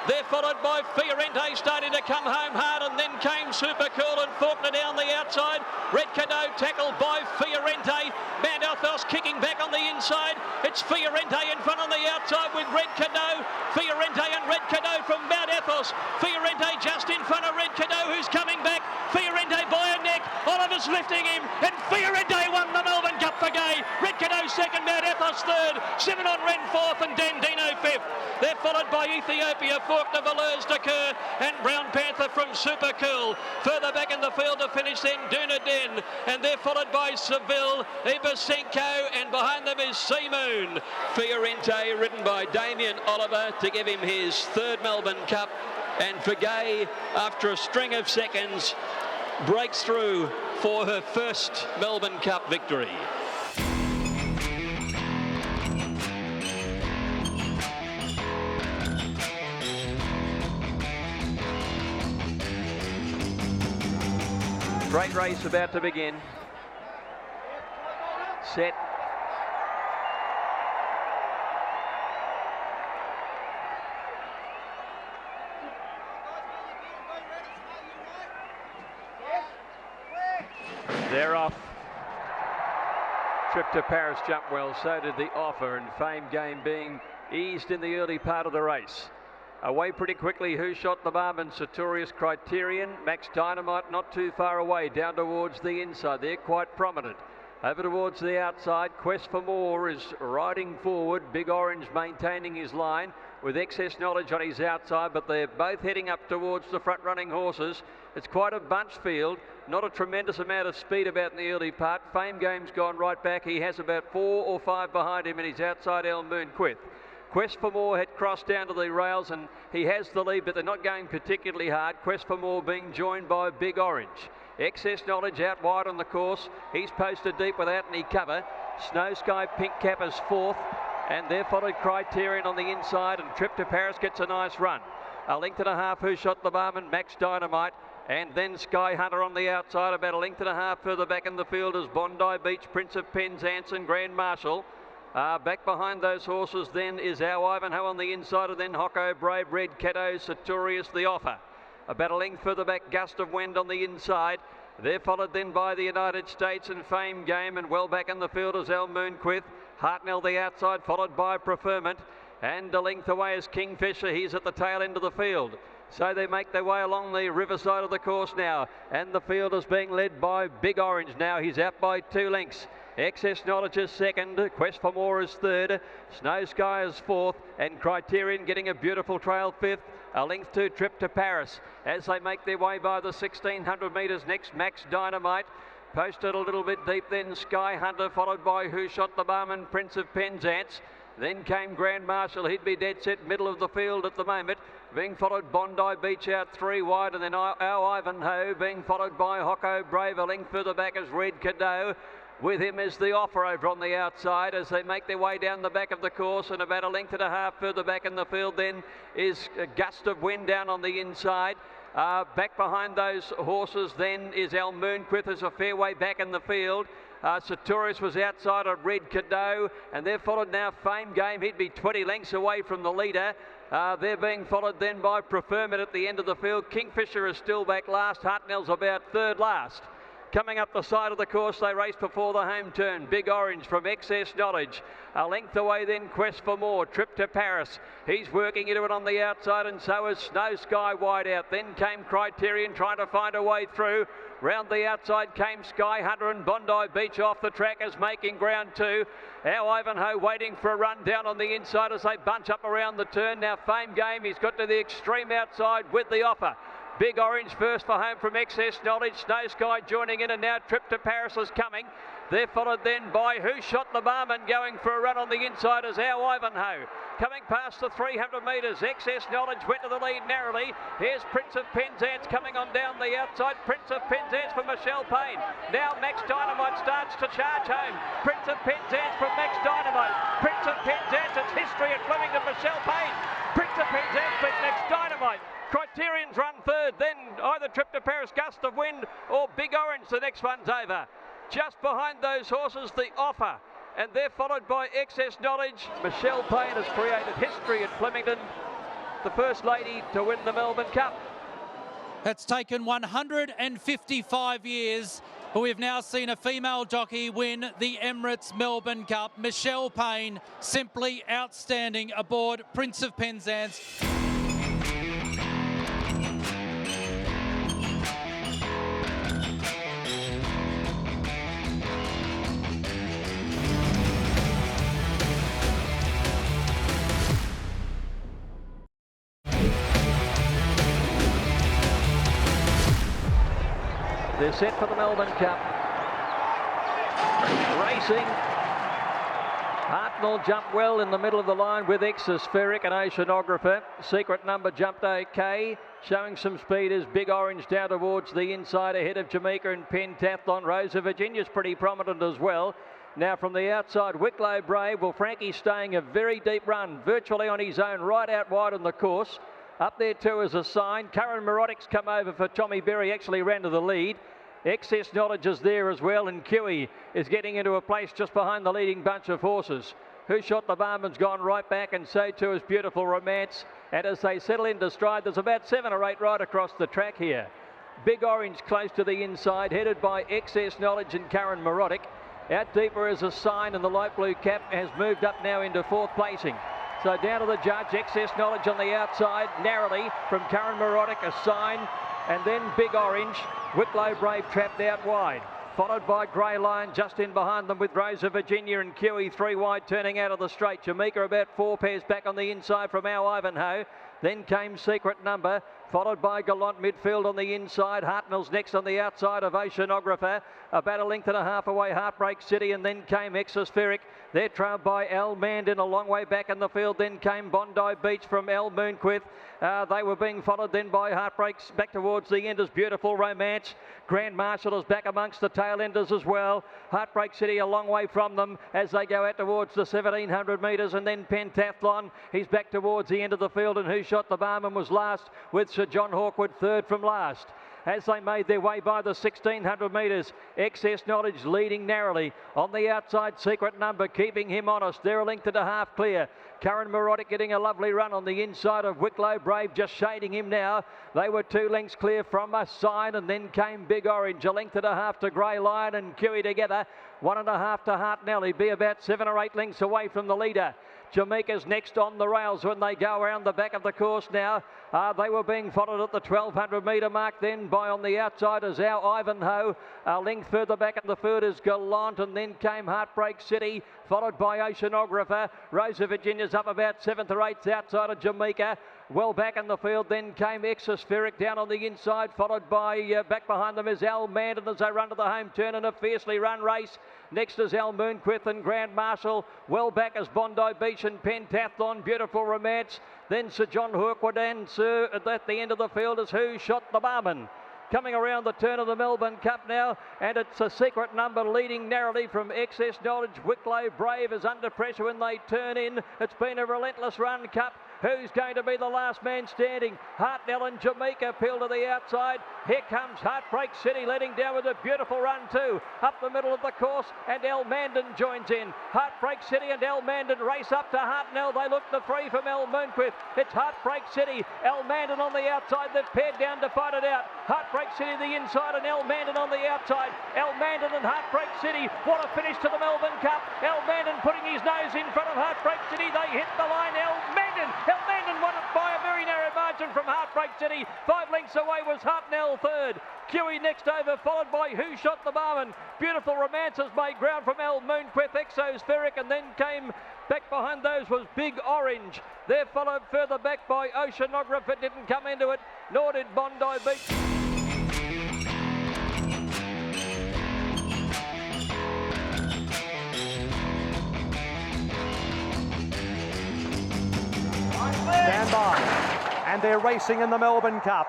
They're followed by Fiorente starting to come home hard, and then came Super Cool and Faulkner down the outside. Red Cadeau tackled by Fiorente. Mount Athos kicking back on the inside. It's Fiorente in front on the outside with Red Cadeau. Fiorente and Red Cadeau from Mount Athos. Fiorente just in front of Red Cadeau, who's coming back. Fiorente by a neck. Oliver's lifting him, and Fiorente won the Melbourne Cup for Gay. Red Cadeau second, Mount Athos third. Simonon ran fourth and Dandino fifth. They're followed by Ethiopia, Faulkner, Royer-Dupre, and Brown Panther from Super Cool. Further back in the field to finish then Dunedin, and they're followed by Seville, Ibasenko, and behind them is Seamoon. Fiorente ridden by Damien Oliver to give him his third Melbourne Cup, and for Gay, after a string of seconds, breaks through for her first Melbourne Cup victory. Great race about to begin. Set. They're off. Trip to Paris jumped well, so did the Offer, and Fame Game being eased in the early part of the race. Away pretty quickly, Who Shot the Barman, Sartorius Criterion, Max Dynamite not too far away, down towards the inside. They're quite prominent. Over towards the outside, Quest for More is riding forward. Big Orange maintaining his line with Excess Knowledge on his outside, but they're both heading up towards the front running horses. It's quite a bunch field, not a tremendous amount of speed about in the early part. Fame Game's gone right back. He has about 4 or 5 behind him, and he's outside El Moon Quith. Quest for More had crossed down to the rails and he has the lead, but they're not going particularly hard. Quest for More being joined by Big Orange. Excess Knowledge out wide on the course. He's posted deep without any cover. Snow Sky Pink Cap is fourth, and they're followed Criterion on the inside, and Trip to Paris gets a nice run. A length and a half, Who Shot the Barman, Max Dynamite, and then Sky Hunter on the outside. About a length and a half further back in the field is Bondi Beach, Prince of Penzance and Grand Marshal. Back behind those horses then is Our Ivanhoe on the inside, and then Hocko Brave, Red Cato, Sartorius the Offer. About a length further back, Gust of Wind on the inside. They're followed then by the United States and Fame Game, and well back in the field is El Moonquith. Hartnell the outside, followed by Preferment. And a length away is Kingfisher. He's at the tail end of the field. So they make their way along the riverside of the course now. And the field is being led by Big Orange now. He's out by 2 lengths. Excess Knowledge is second, Quest for More is third, Snow Sky is fourth, and Criterion getting a beautiful trail fifth. A length to Trip to Paris as they make their way by the 1600 metres. Next, Max Dynamite. Posted a little bit deep, then Sky Hunter, followed by Who Shot the Barman, Prince of Penzance. Then came Grand Marshal. He'd be dead set middle of the field at the moment, being followed Bondi Beach out 3 wide, and then Our Ivanhoe being followed by Hocko Brave. A length further back is Red Cadeau. With him is the Offer over on the outside as they make their way down the back of the course, and about a length and a half further back in the field then is a Gust of Wind down on the inside. Back behind those horses then is El Moonquith as a fair way back in the field. Sartorius was outside of Red Cadeau, and they're followed now Fame Game. He'd be 20 lengths away from the leader. They're being followed then by Preferment at the end of the field. Kingfisher is still back last. Hartnell's about third last. Coming up the side of the course, they race before the home turn. Big Orange from Excess Knowledge. A length away then, Quest for More, Trip to Paris. He's working into it on the outside, and so is Snow Sky wide out. Then came Criterion trying to find a way through. Round the outside came Sky Hunter, and Bondi Beach off the track is making ground too. Our Ivanhoe waiting for a run down on the inside as they bunch up around the turn. Now Fame Game, he's got to the extreme outside with the Offer. Big Orange first for home from Excess Knowledge. Snow Sky joining in, and now Trip to Paris is coming. They're followed then by Who Shot the Barman, going for a run on the inside as Our Ivanhoe. Coming past the 300 metres, Excess Knowledge went to the lead narrowly. Here's Prince of Penzance coming on down the outside. Prince of Penzance from Michelle Payne. Now Max Dynamite starts to charge home. Prince of Penzance from Max Dynamite. Prince of Penzance, it's history at Flemington, Michelle Payne. Prince of Penzance beat Max Dynamite. Criterion's run third, then either Trip to Paris, Gust of Wind, or Big Orange, the next one's over. Just behind those horses, the Offer, and they're followed by Excess Knowledge. Michelle Payne has created history at Flemington, the first lady to win the Melbourne Cup. It's taken 155 years, but we've now seen a female jockey win the Emirates Melbourne Cup. Michelle Payne, simply outstanding aboard Prince of Penzance. They're set for the Melbourne Cup. Racing. Hartnell jumped well in the middle of the line with Exospheric, an oceanographer. Secret Number jumped okay. Showing some speed is Big Orange down towards the inside ahead of Jamaica and Pentathlon. Rosa Virginia's pretty prominent as well. Now from the outside, Wicklow Brave. Well, Frankie's staying a very deep run, virtually on his own, right out wide on the course. Up there too is a sign. Curran Merotic's come over for Tommy Berry, actually ran to the lead. Excess Knowledge is there as well, and Kiwi is getting into a place just behind the leading bunch of horses. Who Shot the Barman's gone right back, and so too is Beautiful Romance. And as they settle into stride, there's about 7 or 8 right across the track here. Big Orange close to the inside, headed by Excess Knowledge and Curran Merotic. Out deeper is a sign, and the light blue cap has moved up now into 4th placing. So down to the judge, Excess Knowledge on the outside, narrowly from Curran Merotic, a sign, and then Big Orange. Wicklow Brave trapped out wide, followed by Grey Lion just in behind them with Rosa Virginia and Kiwi 3 wide turning out of the straight. Jamaica about 4 pairs back on the inside from Our Ivanhoe. Then came Secret Number, followed by Gallant midfield on the inside. Hartnell's next on the outside of Oceanographer. About a length and a half away, Heartbreak City, and then came Exospheric. They're trailed by Al Mandan a long way back in the field. Then came Bondi Beach from Al Moonquith. They were being followed then by Heartbreaks back towards the end as Beautiful Romance. Grand Marshal is back amongst the tail enders as well. Heartbreak City a long way from them as they go out towards the 1700 metres, and then Pentathlon. He's back towards the end of the field, and Who Shot the Barman was last, with Sir John Hawkwood third from last. As they made their way by the 1600 metres, Excess Knowledge leading narrowly. On the outside, Secret Number keeping him honest. They're a length and a half clear. Karen Morotic getting a lovely run on the inside of Wicklow Brave, just shading him now. They were 2 lengths clear from a sign, and then came Big Orange, a length and a half to Grey Lion and Kiwi together. 1.5 to Hartnell. He'd be about 7 or 8 lengths away from the leader. Jamaica's next on the rails when they go around the back of the course now. They were being followed at the 1200 metre mark then by on the outside is our Ivanhoe. A length further back in the field is Gallant, and then came Heartbreak City, followed by Oceanographer. Rosa Virginia's up about 7th or 8th outside of Jamaica. Well back in the field then came Exospheric down on the inside, followed by back behind them is Al Mandan as they run to the home turn in a fiercely run race. Next is Al Moonquith and Grand Marshal. Well back is Bondi Beach and Pentathlon, Beautiful Romance. Then Sir John Hawkwood, and at the end of the field is Who Shot the Barman. Coming around the turn of the Melbourne Cup now, and it's a Secret Number leading narrowly from Excess Knowledge. Wicklow Brave is under pressure when they turn in. It's been a relentless run, Cup. Who's going to be the last man standing? Hartnell and Jamaica peel to the outside. Here comes Heartbreak City letting down with a beautiful run too. Up the middle of the course, and El Mandan joins in. Heartbreak City and El Mandan race up to Hartnell. They look the free from El Moonquith. It's Heartbreak City, El Mandan on the outside. They've paired down to fight it out. Heartbreak City the inside and El Mandan on the outside. El Mandan and Heartbreak City. What a finish to the Melbourne Cup. El Mandan putting his nose in front of Heartbreak City. They hit the line. El Mandan won it by a very narrow margin from Heartbreak City. 5 lengths away was Hartnell third. Kiwi next over, followed by Who Shot the Barman. Beautiful Romance has made ground from El Moonquith, Exospheric, and then came back behind those was Big Orange. They're followed further back by Oceanographer, didn't come into it, nor did Bondi Beach. Stand by. And they're racing in the Melbourne Cup.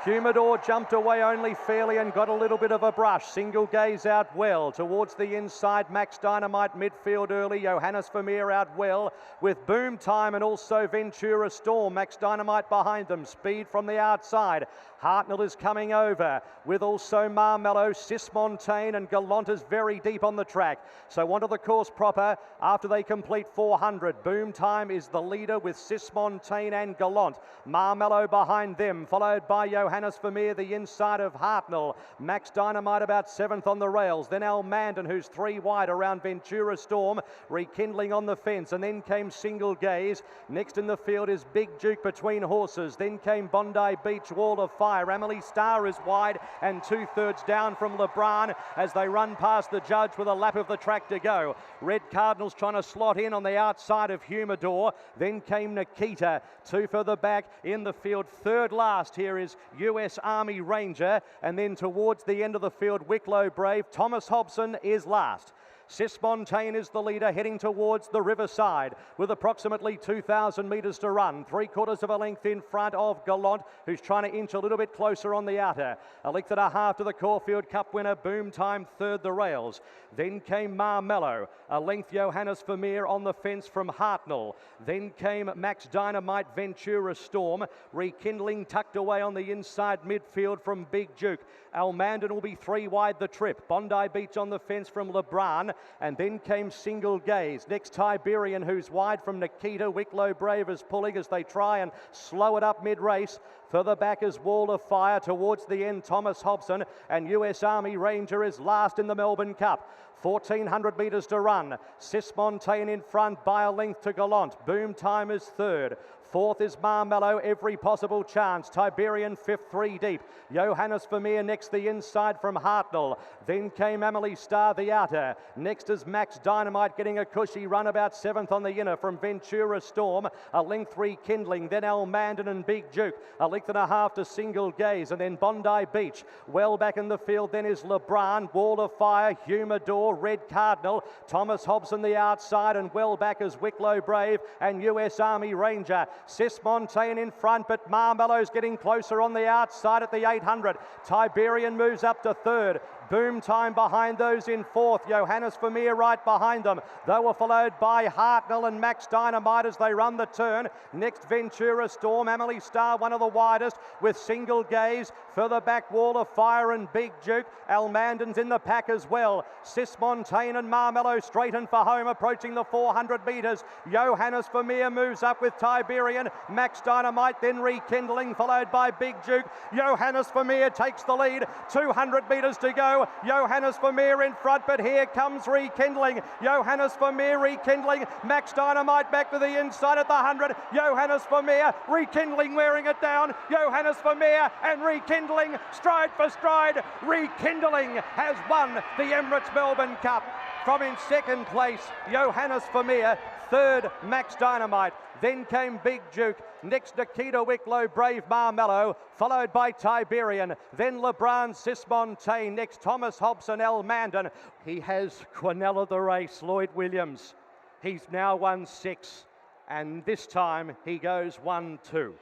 Humidor jumped away only fairly and got a little bit of a brush. Single Gaze out well. Towards the inside, Max Dynamite midfield early. Johannes Vermeer out well with Boom Time and also Ventura Storm. Max Dynamite behind them. Speed from the outside. Hartnell is coming over with also Marmello, Sismontane, and Gallant is very deep on the track. So onto the course proper after they complete 400. Boom Time is the leader with Sismontane and Gallant. Marmello behind them, followed by Johannes Vermeer, the inside of Hartnell. Max Dynamite about 7th on the rails. Then Al Mandan, who's 3 wide around Ventura Storm, rekindling on the fence. And then came Single Gaze. Next in the field is Big Duke between horses. Then came Bondi Beach, Wall of Fire. Emily Starr is wide and 2/3 down from LeBron as they run past the judge with a lap of the track to go. Red Cardinals trying to slot in on the outside of Humidor. Then came Nikita, 2 further back in the field. 3rd last here is US Army Ranger, and then towards the end of the field, Wicklow Brave. Thomas Hobson is last. Sismontane is the leader heading towards the riverside with approximately 2,000 metres to run. 3/4 of a length in front of Gallant, who's trying to inch a little bit closer on the outer. A length and a half to the Caulfield Cup winner, Boom Time, 3rd the rails. Then came Marmello, a length Johannes Vermeer on the fence from Hartnell. Then came Max Dynamite, Ventura Storm, rekindling tucked away on the inside midfield from Big Duke. Al Mandan will be 3 wide the trip. Bondi Beach on the fence from LeBron. And then came Single Gaze. Next, Tiberian, who's wide from Nikita. Wicklow Brave is pulling as they try and slow it up mid-race. Further back is Wall of Fire. Towards the end, Thomas Hobson. And US Army Ranger is last in the Melbourne Cup. 1,400 metres to run. Sismontane in front by a length to Gallant. Boom Time is third. Fourth is Marmello, every possible chance. Tiberian fifth, 3 deep. Johannes Vermeer next the inside from Hartnell. Then came Amelie Star, the outer. Next is Max Dynamite getting a cushy run, about 7th on the inner from Ventura Storm. A length rekindling, then Almandon and Big Duke. A length and a half to Single Gaze, and then Bondi Beach. Well back in the field then is LeBron, Wall of Fire, Humidor, Red Cardinal, Thomas Hobson the outside, and well back is Wicklow Brave and US Army Ranger. Sismontane in front, but Marmello's getting closer on the outside at the 800. Tiberian moves up to third. Boom Time behind those in fourth. Johannes Vermeer right behind them. They were followed by Hartnell and Max Dynamite as they run the turn. Next, Ventura Storm. Amelie Star, one of the widest, with Single Gaze. Further back, Wall of Fire and Big Duke. Almandon's in the pack as well. Sismontane and Marmello straighten for home, approaching the 400 metres. Johannes Vermeer moves up with Tiberian. Max Dynamite then rekindling, followed by Big Duke. Johannes Vermeer takes the lead. 200 metres to go. Johannes Vermeer in front, but here comes rekindling. Johannes Vermeer rekindling. Max Dynamite back to the inside at the 100. Johannes Vermeer rekindling, wearing it down. Johannes Vermeer and rekindling, stride for stride. Rekindling has won the Emirates Melbourne Cup. From in second place, Johannes Vermeer. Third, Max Dynamite. Then came Big Duke. Next, Nikita Wicklow, Brave Marmello, followed by Tiberian. Then LeBron Sismontane. Next, Thomas Hobson, Almandon. He has Quinella the race, Lloyd Williams. He's now won 6, and this time he goes 1-2.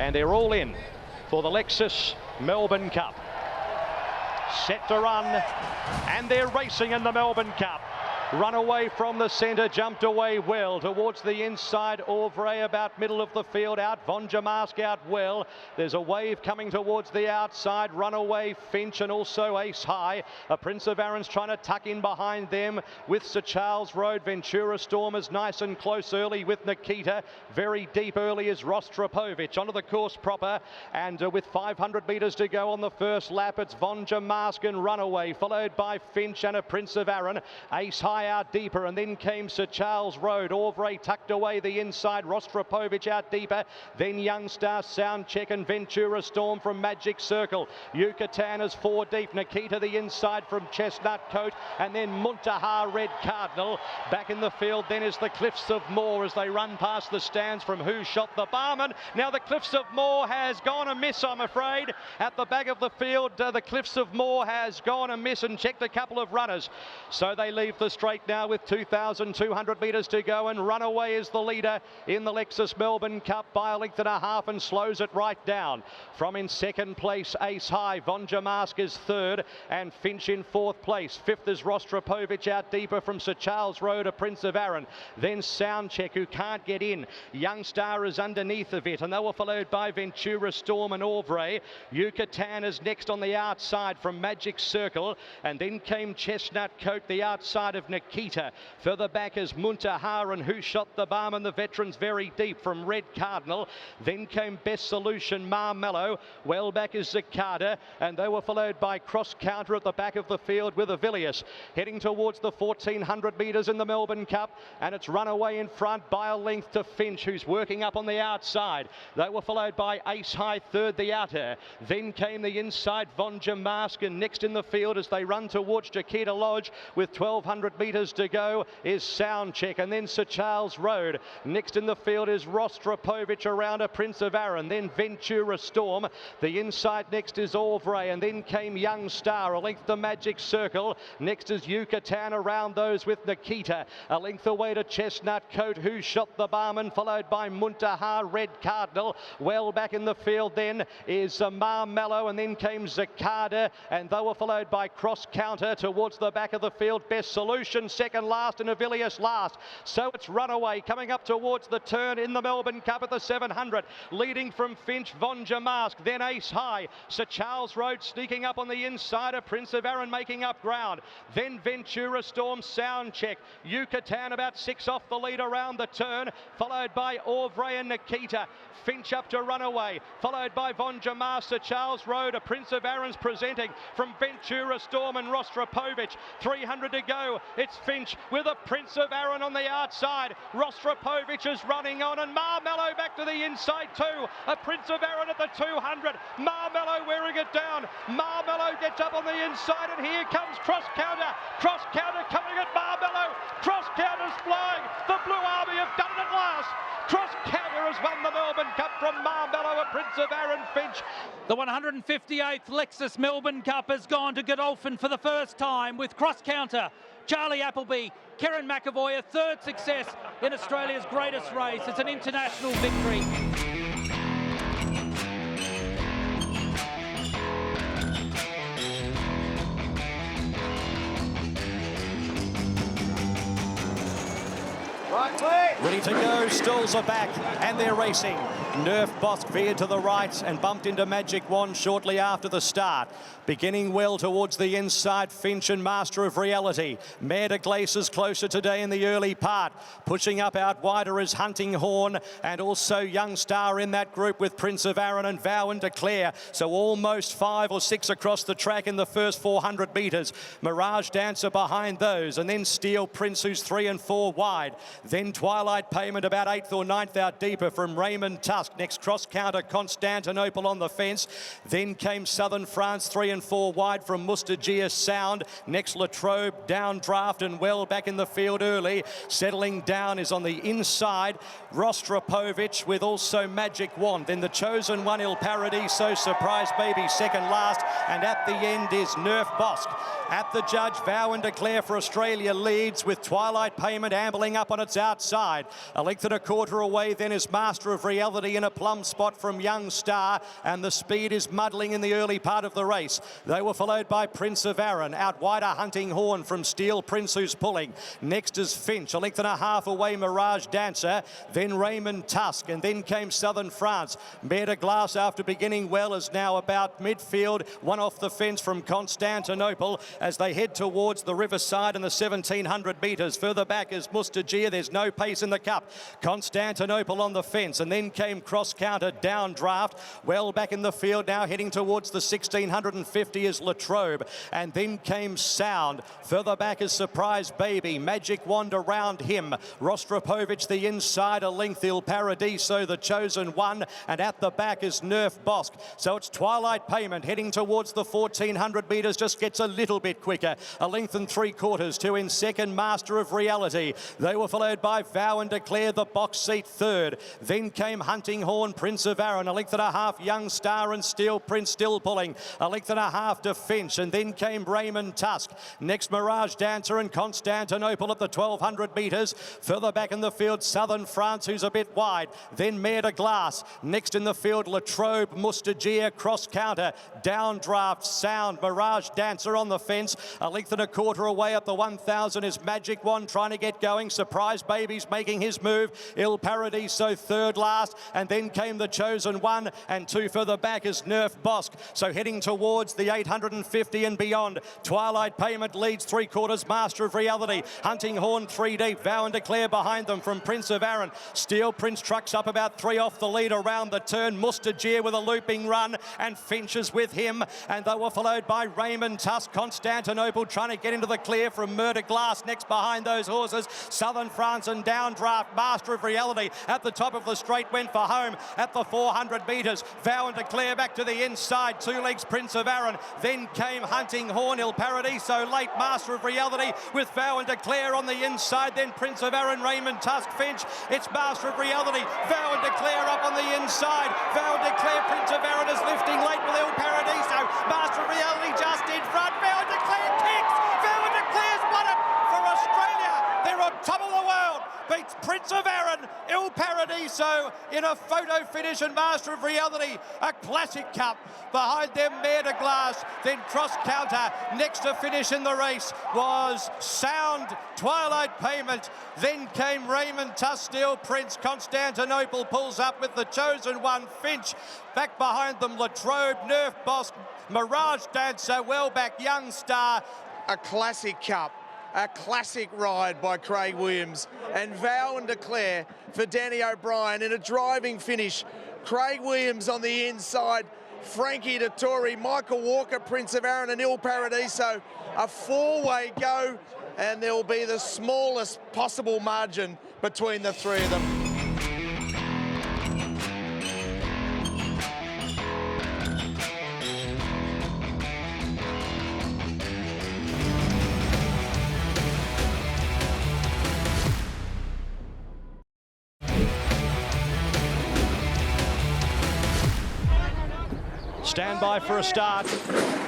And they're all in for the Lexus Melbourne Cup. Set to run, and they're racing in the Melbourne Cup. Run away from the centre, jumped away well towards the inside. Auvray about middle of the field, out Von Jamask out well. There's a wave coming towards the outside. Runaway Finch and also Ace High. A Prince of Arran's trying to tuck in behind them with Sir Charles Road. Ventura Storm is nice and close early with Nikita. Very deep early is Rostropovich onto the course proper, and with 500 metres to go on the first lap, it's Von Jamask and Runaway, followed by Finch and a Prince of Arran. Ace High out deeper, and then came Sir Charles Road. Auvray tucked away the inside. Rostropovich out deeper. Then Young Star, Soundcheck, and Ventura Storm from Magic Circle. Yucatan is 4 deep. Nikita the inside from Chestnut Coat, and then Muntaha Red Cardinal. Back in the field then is the Cliffs of Moore as they run past the stands from Who Shot the Barman. Now the Cliffs of Moore has gone amiss, I'm afraid. At the back of the field, the Cliffs of Moore has gone amiss and checked a couple of runners. So they leave the straight now with 2,200 metres to go, and Runaway is the leader in the Lexus Melbourne Cup by a length and a half and slows it right down. From in second place, Ace High. Von Jamask is third, and Finch in fourth place. Fifth is Rostropovich out deeper from Sir Charles Road, a Prince of Arran. Then Soundcheck, who can't get in. Young Star is underneath of it, and they were followed by Ventura Storm and Auvray. Yucatan is next on the outside from Magic Circle, and then came Chestnut Coat, the outside of Nikita. Further back is Muntaha and Who Shot the Barman, the veterans very deep from Red Cardinal. Then came Best Solution, Marmello. Well back is Zacada, and they were followed by Cross Counter at the back of the field with Avilius. Heading towards the 1,400 metres in the Melbourne Cup, and it's Runaway in front by a length to Finch, who's working up on the outside. They were followed by Ace High, third, the outer. Then came the inside Von Jamask, and next in the field as they run towards Jaquita Lodge with 1,200 metres to go is Soundcheck, and then Sir Charles Road. Next in the field is Rostropovich around a Prince of Arran, then Ventura Storm. The inside next is Auvray, and then came Young Star, a length to Magic Circle. Next is Yucatan around those with Nikita. A length away to Chestnut Coat, Who Shot the Barman, followed by Muntaha Red Cardinal. Well back in the field then is Marmello, and then came Zacada, and they were followed by Cross Counter towards the back of the field. Best Solution compilation second last and Avilius last. So it's Runaway coming up towards the turn in the Melbourne Cup at the 700. Leading from Finch, Vonja Mask, then Ace High. Sir Charles Road sneaking up on the inside of Prince of Arran making up ground. Then Ventura Storm Sound Check. Yucatan about 6 off the lead around the turn, followed by Orvray and Nikita. Finch up to Runaway, followed by Vonja Mask, Sir Charles Road. A Prince of Arran's presenting from Ventura Storm and Rostropovich. 300 to go. It's Finch with a Prince of Arran on the outside. Rostropovich is running on, and Marmello back to the inside too. A Prince of Arran at the 200. Marmello wearing it down. Marmello gets up on the inside, and here comes Cross Counter. Cross Counter coming at Marmello. Cross Counter's flying. The Blue Army have done it at last. Cross Counter has won the Melbourne Cup from Marmello, a Prince of Arran Finch. The 158th Lexus Melbourne Cup has gone to Godolphin for the first time with Cross Counter, Charlie Appleby, Karen McAvoy, a third success in Australia's greatest race. It's an international victory. Ready to go, stalls are back and they're racing. Nerf Bosk veered to the right and bumped into Magic Wand shortly after the start. Beginning well towards the inside, Finch and Master of Reality. Mare de Glaces closer today in the early part. Pushing up out wider is Hunting Horn, and also Young Star in that group with Prince of Arran and Vow and Declare. So almost 5 or 6 across the track in the first 400 metres. Mirage Dancer behind those, and then Steel Prince, who's 3 and 4 wide. Then Twilight Payment about 8th or 9th out deeper from Raymond Tusk. Next Cross Counter, Constantinople on the fence. Then came Southern France, 3 and 4 wide from Mustagia Sound. Next Latrobe, down draft and well back in the field early. Settling down is on the inside, Rostropovich with also Magic Wand. Then the chosen one, Il Paradiso, Surprise Baby second last. And at the end is Nerf Bosk. At the judge, Vow and Declare for Australia leads with Twilight Payment ambling up on its outside. A length and a quarter away then is Master of Reality in a plum spot from Young Star, and the speed is muddling in the early part of the race. They were followed by Prince of Arran. Out wider, Hunting Horn from Steel Prince, who's pulling. Next is Finch, a length and a half away, Mirage Dancer. Then Raymond Tusk, and then came Southern France. Mare de Glace, after beginning well, is now about midfield. One off the fence from Constantinople as they head towards the riverside and the 1700 metres. Further back is Mustagia. There's no pace in the cup. Constantinople on the fence, and then came Cross Counter, down draft. Well back in the field now, heading towards the 1650 is Latrobe, and then came Sound. Further back is Surprise Baby. Magic Wand around him. Rostropovich the inside, a length, Il Paradiso the chosen one, and at the back is Nerf Bosk. So it's Twilight Payment heading towards the 1400 metres, just gets a little bit quicker. A length and 3/4 to in second, Master of Reality. They were followed by Vow and Declare, the box seat third. Then came Hunting Horn, Prince of Arran, a length and a half, Young Star and Steel Prince still pulling. A length and a half to Finch, and then came Raymond Tusk. Next Mirage Dancer and Constantinople at the 1200 metres. Further back in the field, Southern France, who's a bit wide. Then Mare de Glace. Next in the field, Latrobe, Mustagia, Cross Counter, down draft, Sound, Mirage Dancer on the fence. A length and a quarter away at the 1000 is Magic Wand trying to get going. Surprise Baby's making his move. Il Paradiso third last, and then came the chosen one, and 2 further back is Nerf Bosk. So heading towards the 850 and beyond. Twilight Payment leads 3/4, Master of Reality. Hunting Horn 3 deep, Vow and Declare behind them from Prince of Arran. Steel Prince trucks up about 3 off the lead around the turn. Mustagia with a looping run, and Finch is with him, and they were followed by Raymond Tusk. Constantinople trying to get into the clear from Mare de Glace. Next behind those horses, Southern France and down draft, Master of Reality at the top of the straight went for home at the 400 metres. Vow and Declare back to the inside, 2 legs Prince of Arran. Then came Hunting Horn, Il Paradiso late, Master of Reality with Vow and Declare on the inside. Then Prince of Arran, Raymond Tusk, Finch. It's Master of Reality, Vow and Declare up on the inside. Vow and Declare, Prince of Arran is lifting late with Il Paradiso. Master of Reality just in front. Vow and Declare kicks. Vow and Declare's won it for Australia. They're on top of the world. beats Prince of Arran, Il Paradiso in a photo finish and Master of Reality, a classic cup. Behind them, Mare de Glace, then Cross Counter. Next to finish in the race was Sound, Twilight Payment. Then came Raymond Tusteel, Prince. Constantinople pulls up with the Chosen One, Finch. Back behind them, Latrobe, Nerf Boss, Mirage Dancer, well back, Young Star. A classic cup, a classic ride by Craig Williams, and Vow and Declare for Danny O'Brien in a driving finish. Craig Williams on the inside, Frankie Dettori, Michael Walker, Prince of Arran and Il Paradiso. A four-way go, and there will be the smallest possible margin between the three of them. Stand by for a start.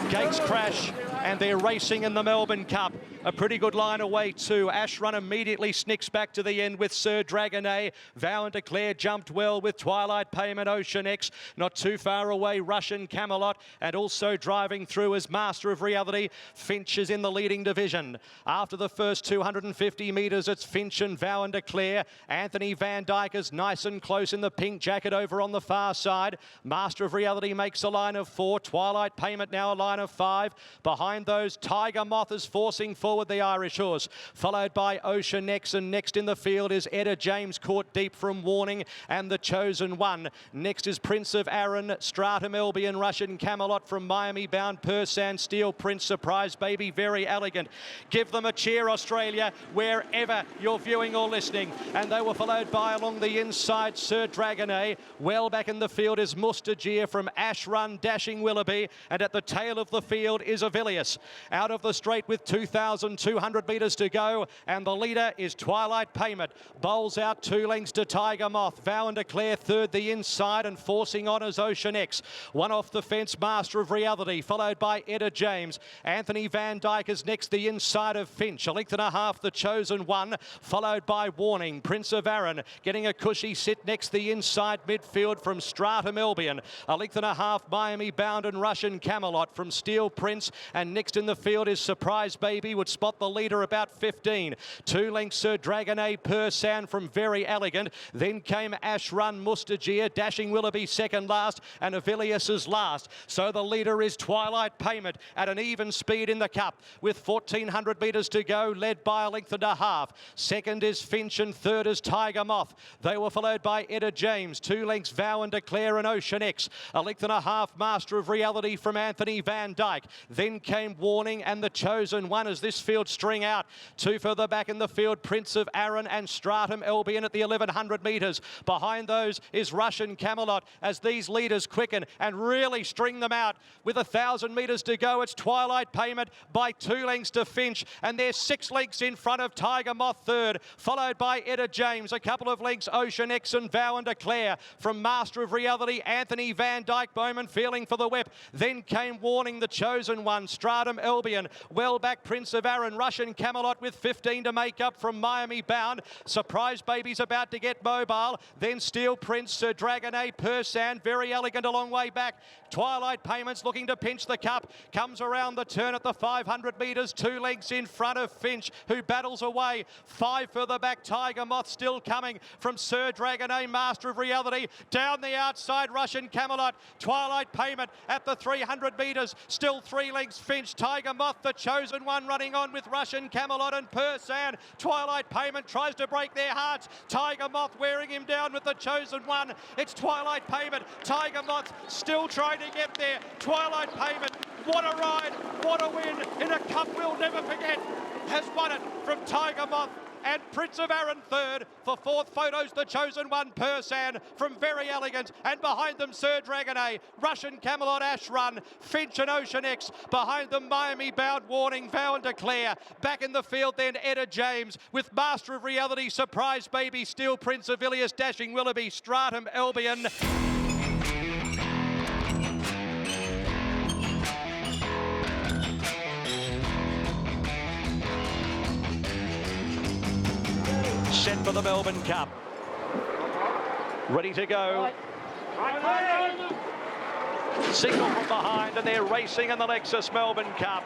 Gates crash, and they're racing in the Melbourne Cup. A pretty good line away too. Ash Run immediately snicks back to the end with Sir Dragonet. Vow and Declare jumped well with Twilight Payment, Ocean X. Not too far away, Russian Camelot, and also driving through as Master of Reality. Finch is in the leading division. After the first 250 metres, it's Finch and Vow and Declare. Anthony Van Dyke is nice and close in the pink jacket over on the far side. Master of Reality makes a line of 4. Twilight Payment now a line of 5. Behind those, Tiger Moth is forcing forward the Irish horse, followed by Ocean X, and next in the field is Etta James, caught deep from Warning, and the Chosen One. Next is Prince of Arran, Stratum Albion, Russian Camelot from Miami bound, Persan, Steel Prince, Surprise Baby, Very Elegant. Give them a cheer, Australia, wherever you're viewing or listening. And they were followed by, along the inside, Sir Dragonet. Well back in the field is Mustajir from Ash Run, Dashing Willoughby, and at the tail of the field is Avilius. Out of the straight with 2,200 metres to go, and the leader is Twilight Payment. Bowls out 2 lengths to Tiger Moth. Vow and Declare third the inside, and forcing on is Ocean X. One off the fence, Master of Reality, followed by Etta James. Anthony Van Dyke is next the inside of Finch. A length and a half, the Chosen One, followed by Warning. Prince of Arran getting a cushy sit next the inside midfield from Stratum Albion. A length and a half, Miami bound and Russian Camelot from Steel Prince, and next in the field is Surprise Baby, would spot the leader about 15. 2 lengths Sir Dragonet, Persan from Very Elegant. Then came Ash Run, Mustajir, Dashing Willoughby second last, and Avilius is last. So the leader is Twilight Payment at an even speed in the Cup with 1,400 metres to go, led by a length and a half. Second is Finch and third is Tiger Moth. They were followed by Etta James. 2 lengths Vow and Declare and Ocean X. A length and a half, Master of Reality from Anthony Van Dyke. Then came Warning and the Chosen One as this field string out. 2 further back in the field, Prince of Arran and Stratum Albion at the 1,100 metres. Behind those is Russian Camelot as these leaders quicken and really string them out. With 1,000 metres to go, it's Twilight Payment by 2 lengths to Finch, and they're 6 lengths in front of Tiger Moth third, followed by Etta James. A couple of lengths, Ocean X and Vow and Declare. From Master of Reality, Anthony Van Dyke, Bowman feeling for the whip. Then came Warning, the Chosen One, Stratum Albion. Well back, Prince of Arran, Russian Camelot with 15 to make up from Miami bound. Surprise Baby's about to get mobile. Then Steel Prince, Sir Dragonet, Persan, Very Elegant a long way back. Twilight Payments looking to pinch the Cup. Comes around the turn at the 500 metres, 2 lengths in front of Finch, who battles away. 5 further back, Tiger Moth still coming from Sir Dragonet, Master of Reality. Down the outside, Russian Camelot. Twilight Payment at the 300 metres, still 3 lengths Finch. Tiger Moth, the Chosen One, running on with Russian Camelot and Persan. Twilight Payment tries to break their hearts. Tiger Moth wearing him down with the Chosen One. It's Twilight Payment. Tiger Moth still trying to get there. Twilight Payment, what a ride, what a win in a cup we'll never forget. Has won it from Tiger Moth. And Prince of Arran third. For fourth photos, the Chosen One, Persan from Very Elegant. And behind them, Sir Dragonet, Russian Camelot, Ash Run, Finch and Ocean X. Behind them, Miami bound, Warning, Vow and Declare. Back in the field then, Etta James with Master of Reality, Surprise Baby, Steel Prince, Avilius, Dashing Willoughby, Stratum Albion. set for the Melbourne Cup. Ready to go. Signal from behind, and they're racing in the Lexus Melbourne Cup.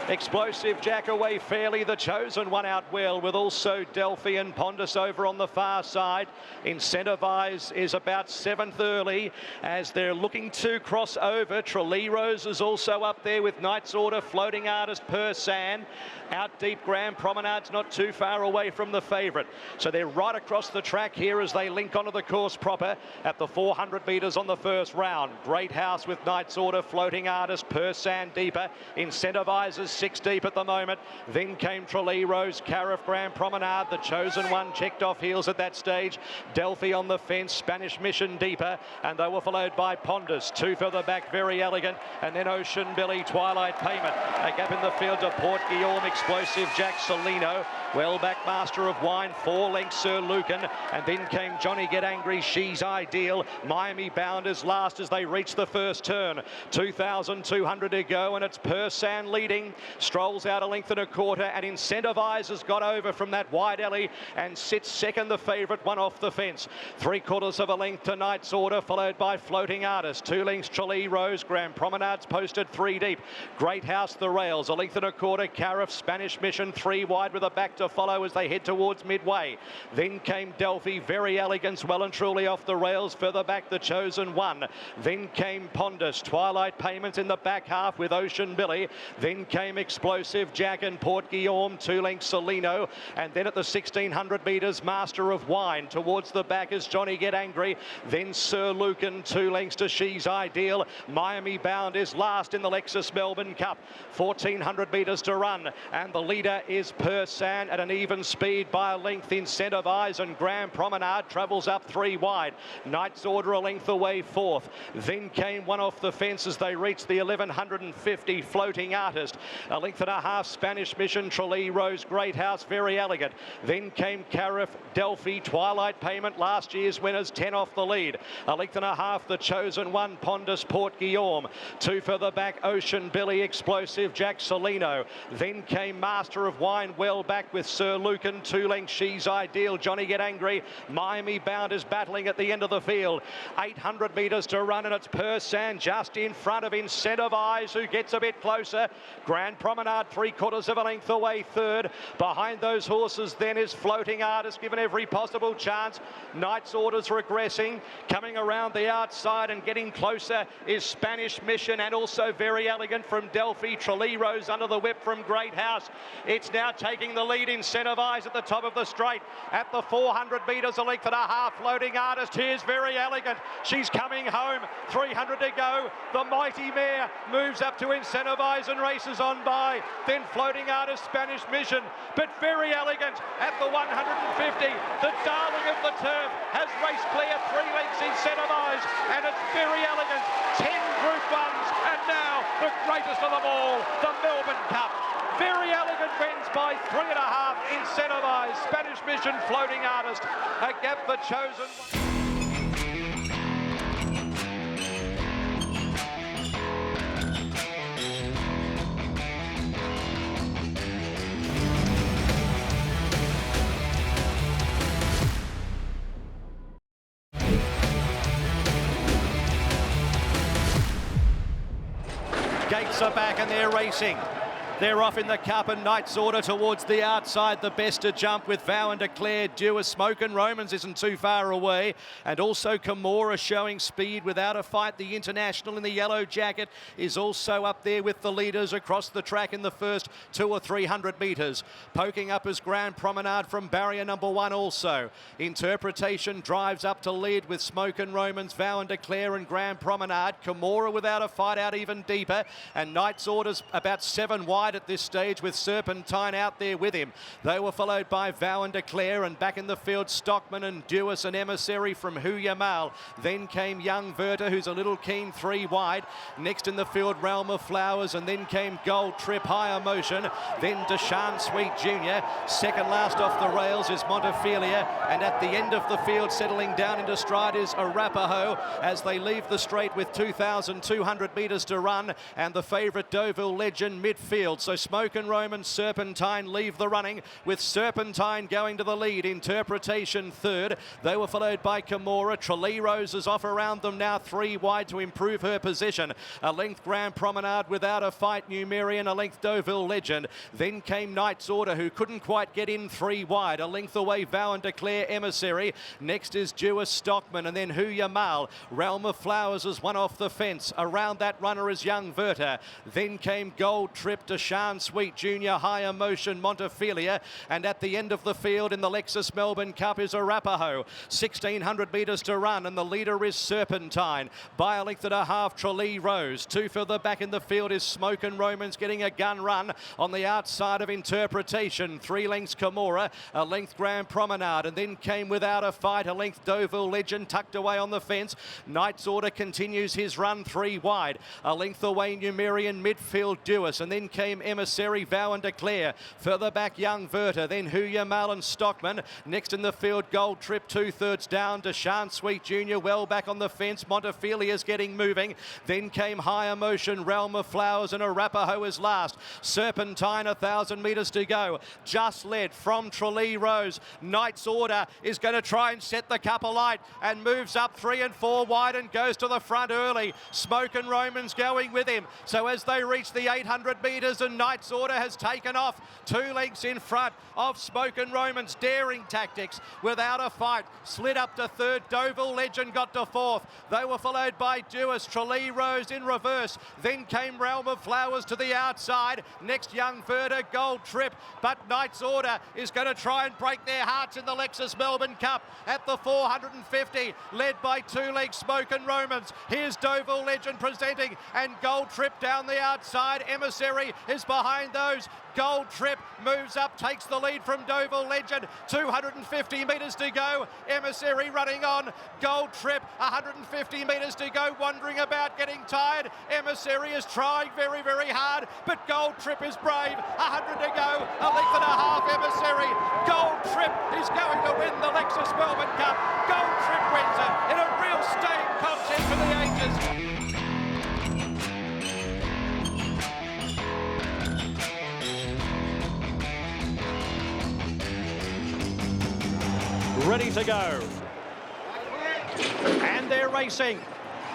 Explosive Jack away fairly, the chosen one out well, with also Delphi and Pondus over on the far side. Incentivize is about 7th early as they're looking to cross over. Treleros is also up there with Knight's Order, Floating Artist, Persan. Out deep, Grand Promenade's not too far away from the favourite. So they're right across the track here as they link onto the course proper at the 400 metres on the first round. Great House with Knight's Order, Floating Artist, Persan deeper. Incentivizes 6 deep at the moment. Then came Treleros, Cariff, Grand Promenade. The chosen one checked off heels at that stage. Delphi on the fence, Spanish Mission deeper, and they were followed by Pondus. 2 further back, Very Elegant, and then Ocean Billy, Twilight Payment. A gap in the field to Port Guillaume, Explosive Jack Solino. Well back, Master of Wine, 4 lengths, Sir Lucan, and then came Johnny Get Angry, She's Ideal. Miami Bounders last as they reach the first turn. 2,200 to go, and it's Persan leading. Strolls out a length and a quarter, and Incentivize has got over from that wide alley and sits second, the favourite, one off the fence. 3/4 of a length to Knight's Order, followed by Floating Artist. 2 lengths, Treleros. Grand Promenade's posted 3 deep. Great House, the rails, a length and a quarter. Cariff, Spanish Mission, 3 wide with a back to follow as they head towards midway. Then came Delphi, Very Elegance, well and truly off the rails. Further back, the chosen one. Then came Pondus, Twilight Payments in the back half with Ocean Billy. Then came Explosive Jack and Port Guillaume, 2 lengths Solino. And then at the 1,600 metres, Master of Wine. Towards the back is Johnny Get Angry. Then Sir Lucan, 2 lengths to She's Ideal. Miami Bound is last in the Lexus Melbourne Cup. 1,400 metres to run. And the leader is Persan at an even speed by a length. Incentivize, and Grand Promenade travels up 3 wide. Knight's Order a length away 4th. Then came one off the fence as they reached the 1,150, Floating Artist. A length and a half, Spanish Mission, Treleros, Great House, Very Elegant. Then came Cariff, Delphi, Twilight Payment, last year's winners, 10 off the lead. A length and a half, the chosen one, Pondus, Port Guillaume. 2 further back, Ocean Billy, Explosive Jack Solino. Then came Master of Wine, well back with Sir Lucan, 2 lengths, She's Ideal, Johnny Get Angry. Miami Bound is battling at the end of the field. 800 metres to run, and it's Persan just in front of Incentivize, who gets a bit closer. Grand Promenade 3/4 of a length away 3rd. Behind those horses then is Floating Artist, given every possible chance. Knight's Order's regressing. Coming around the outside and getting closer is Spanish Mission, and also Very Elegant from Delphi. Treleros under the whip from Great House. It's now taking the lead. Incentivize at the top of the straight. At the 400 metres, a length and a half, Floating Artist. Here's Very Elegant. She's coming home. 300 to go. The mighty mare moves up to Incentivize and races on by. Then Floating Artist, Spanish Mission. But Very Elegant at the 150. The darling of the turf has raced clear 3 lengths. Incentivize, and it's Very Elegant. 10 Group 1s, and now the greatest of them all, the Melbourne Cup. Very Elegant wins by 3.5. Incentivize, Spanish Mission, Floating Artist. A gap the chosen one. Gates are back and they're racing. They're off in the Cup, and Knight's Order towards the outside. The best to jump with Vow and Declare. Due as Smoke and Romans isn't too far away. And also Kimura showing speed without a fight. The International in the yellow jacket is also up there with the leaders across the track in the first 200 or 300 metres. Poking up as Grand Promenade from barrier number 1 also. Interpretation drives up to lead with Smoke and Romans, Vow and Declare and Grand Promenade. Kimura without a fight out even deeper. And Knight's Order's about 7 wide at this stage with Serpentine out there with him. They were followed by Vow and Declare, and back in the field Stockman and Dewis and Emissary from Hu Yamal. Then came Young Verta, who's a little keen 3 wide. Next in the field Realm of Flowers, and then came Gold Trip, Higher Motion. Then Deshaun Sweet Jr. Second last off the rails is Montefilia, and at the end of the field settling down into stride is Arapaho as they leave the straight with 2,200 metres to run, and the favourite Deauville Legend midfield. So Smoke and Roman, Serpentine leave the running, with Serpentine going to the lead. Interpretation third. They were followed by Kimura. Tralee Rose is off around them now, 3 wide to improve her position. A length Grand Promenade without a fight. Numerian, a length Deauville Legend. Then came Knight's Order, who couldn't quite get in, 3 wide. A length away, Vow and Declare, Emissary. Next is Jewess Stockman, and then Huya Mal. Realm of Flowers is one off the fence. Around that runner is Young Verta. Then came Gold Trip, Deshaun Sweet Junior, Higher Motion, Montefilia. And at the end of the field in the Lexus Melbourne Cup is Arapaho. 1,600 metres to run, and the leader is Serpentine. By a length and a half, Tralee Rose. 2 further back in the field is Smoke and Romans getting a gun run on the outside of Interpretation. 3 lengths Kimura, a length Grand Promenade, and then came Without a Fight, a length Deauville Legend tucked away on the fence. Knight's Order continues his run, 3 wide. A length away, Numerian, midfield Dewis, and then came Emissary, Vow and Declare. Further back, Young Verta, then Huya Mal and Stockman. Next in the field, Gold Trip, 2/3 down. Deshaun Sweet Junior well back on the fence. Montefilia's getting moving. Then came Higher Motion, Realm of Flowers, and Arapaho is last. Serpentine, 1,000 metres to go. Just led from Tralee Rose. Knight's Order is going to try and set the cup alight and moves up 3 and 4 wide and goes to the front early. Smoke and Romans going with him. So as they reach the 800 metres, and Knight's Order has taken off 2 lengths in front of Smoke and Romans. Daring Tactics, Without a Fight, slid up to 3rd. Deauville Legend got to 4th. They were followed by Dewis. Tralee Rose in reverse. Then came Realm of Flowers to the outside. Next, Young Verta, Gold Trip. But Knight's Order is going to try and break their hearts in the Lexus Melbourne Cup at the 450, led by 2 legs Smoke and Romans. Here's Deauville Legend presenting, and Gold Trip down the outside. Emissary is behind those. Gold Trip moves up, takes the lead from Deauville Legend. 250 metres to go. Emissary running on. Gold Trip, 150 metres to go, wandering about, getting tired. Emissary is trying very, very hard, but Gold Trip is brave. 100 to go, a length and a half, Emissary. Gold Trip is going to win the Lexus Melbourne Cup. Gold Trip wins it in a real staying contest for the ages. Ready to go. And they're racing.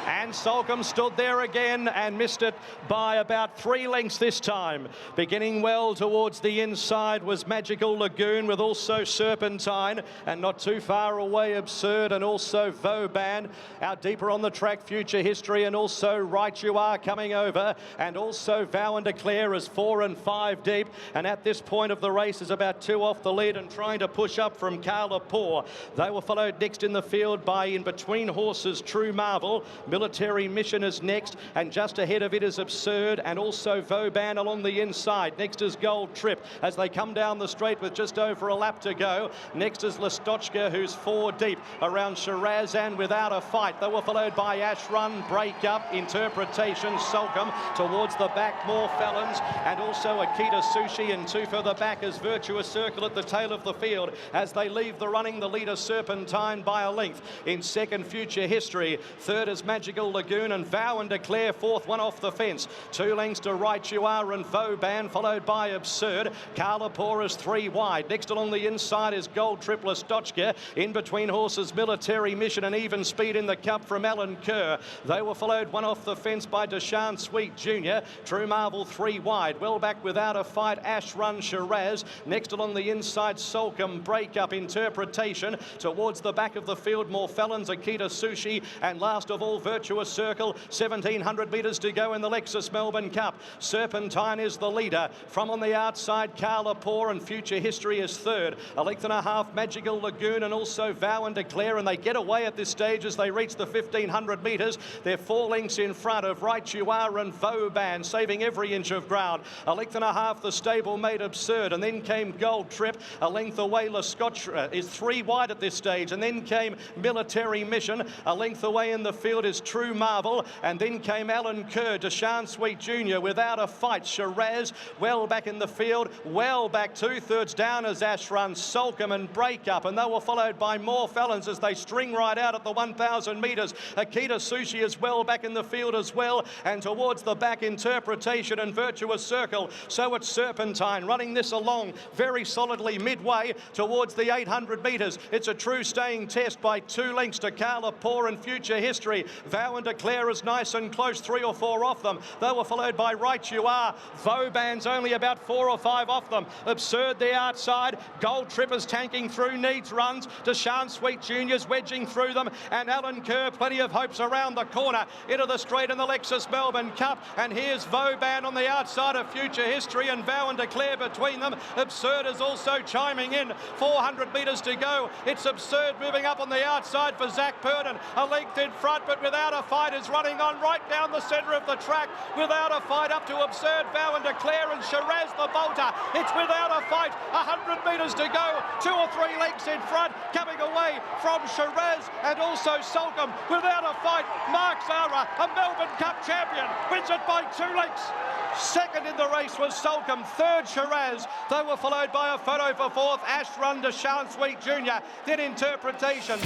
And Salcombe stood there again and missed it by about 3 lengths this time. Beginning well towards the inside was Magical Lagoon, with also Serpentine, and not too far away Absurd, and also Vauban. Out deeper on the track, Future History, and also Right You Are coming over, and also Vow and Declare is 4 and 5 deep, and at this point of the race is about 2 off the lead and trying to push up from Carla Poor. They were followed next in the field by In Between Horses, True Marvel. Military Mission is next, and just ahead of it is Absurd, and also Vauban along the inside. Next is Gold Trip as they come down the straight with just over a lap to go. Next is Listochka, who's 4 deep around Shiraz and Without a Fight. They were followed by Ash Run, Break Up, Interpretation, Salcombe towards the back, more Felons, and also Akita Sushi, and 2 further back is Virtuous Circle at the tail of the field. As they leave the running, the leader Serpentine by a length. In second, Future History. Third is Magical Lagoon, and Vow and Declare 4th, 1 off the fence. 2 lengths to Right You Are and Vauban, followed by Absurd. Carla Poor is 3 wide. Next along the inside is Gold Trip, Listochka. In Between Horses, Military Mission, and Even Speed in the Cup from Alan Kerr. They were followed 1 off the fence by Deshaun Sweet Junior. True Marvel 3 wide. Well back Without a Fight, Ash Run, Shiraz. Next along the inside, Salcombe, Break Up, Interpretation. Towards the back of the field, more Felons, Akita Sushi, and last of all, Virtuous Circle. 1,700 metres to go in the Lexus Melbourne Cup. Serpentine is the leader. From on the outside, Carla Poor, and Future History is 3rd. A length and a half, Magical Lagoon, and also Vow and Declare, and they get away at this stage as they reach the 1,500 metres. They're 4 lengths in front of Right You Are and Vauban, saving every inch of ground. A length and a half, the stablemate Absurd, and then came Gold Trip. A length away, La Scotch is 3 wide at this stage, and then came Military Mission. A length away in the field is is True Marvel, and then came Alan Kerr, Deshaun Sweet Jr. without a fight. Shiraz well back in the field, well back 2/3 down as Ash runs Sulcombe and Break Up, and they were followed by more Fallons as they string right out at the 1,000 metres. Akita Sushi is well back in the field as well, and towards the back Interpretation and Virtuous Circle. So it's Serpentine running this along very solidly midway towards the 800 metres. It's a true staying test by 2 lengths to Carla Poor and Future History. Vow and Declare is nice and close, 3 or 4 off them. They were followed by Right You Are. Vauban's only about 4 or 5 off them. Absurd the outside. Gold Trippers tanking through, needs runs. Deshaun Sweet Juniors wedging through them, and Alan Kerr, plenty of hopes around the corner into the straight in the Lexus Melbourne Cup. And here's Vauban on the outside of Future History, and Vow and Declare between them. Absurd is also chiming in. 400 metres to go. It's Absurd moving up on the outside for Zach Purden. A length in front, but without a fight, is running on right down the centre of the track. Without a fight up to Absurd, Vow and Declare, and Shiraz the bolter. It's without a fight. 100 metres to go. 2 or 3 lengths in front, coming away from Shiraz and also Sulcombe. Without a fight, Mark Zara, a Melbourne Cup champion, wins it by 2 lengths. Second in the race was Sulcombe, third Shiraz. They were followed by a photo for fourth, Ash Run to Deshaun Sweet Jr., then Interpretation.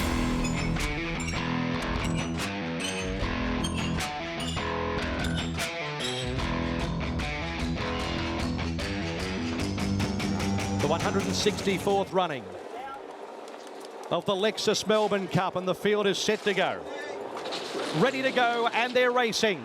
The 164th running of the Lexus Melbourne Cup, and the field is set to go. Ready to go, and they're racing.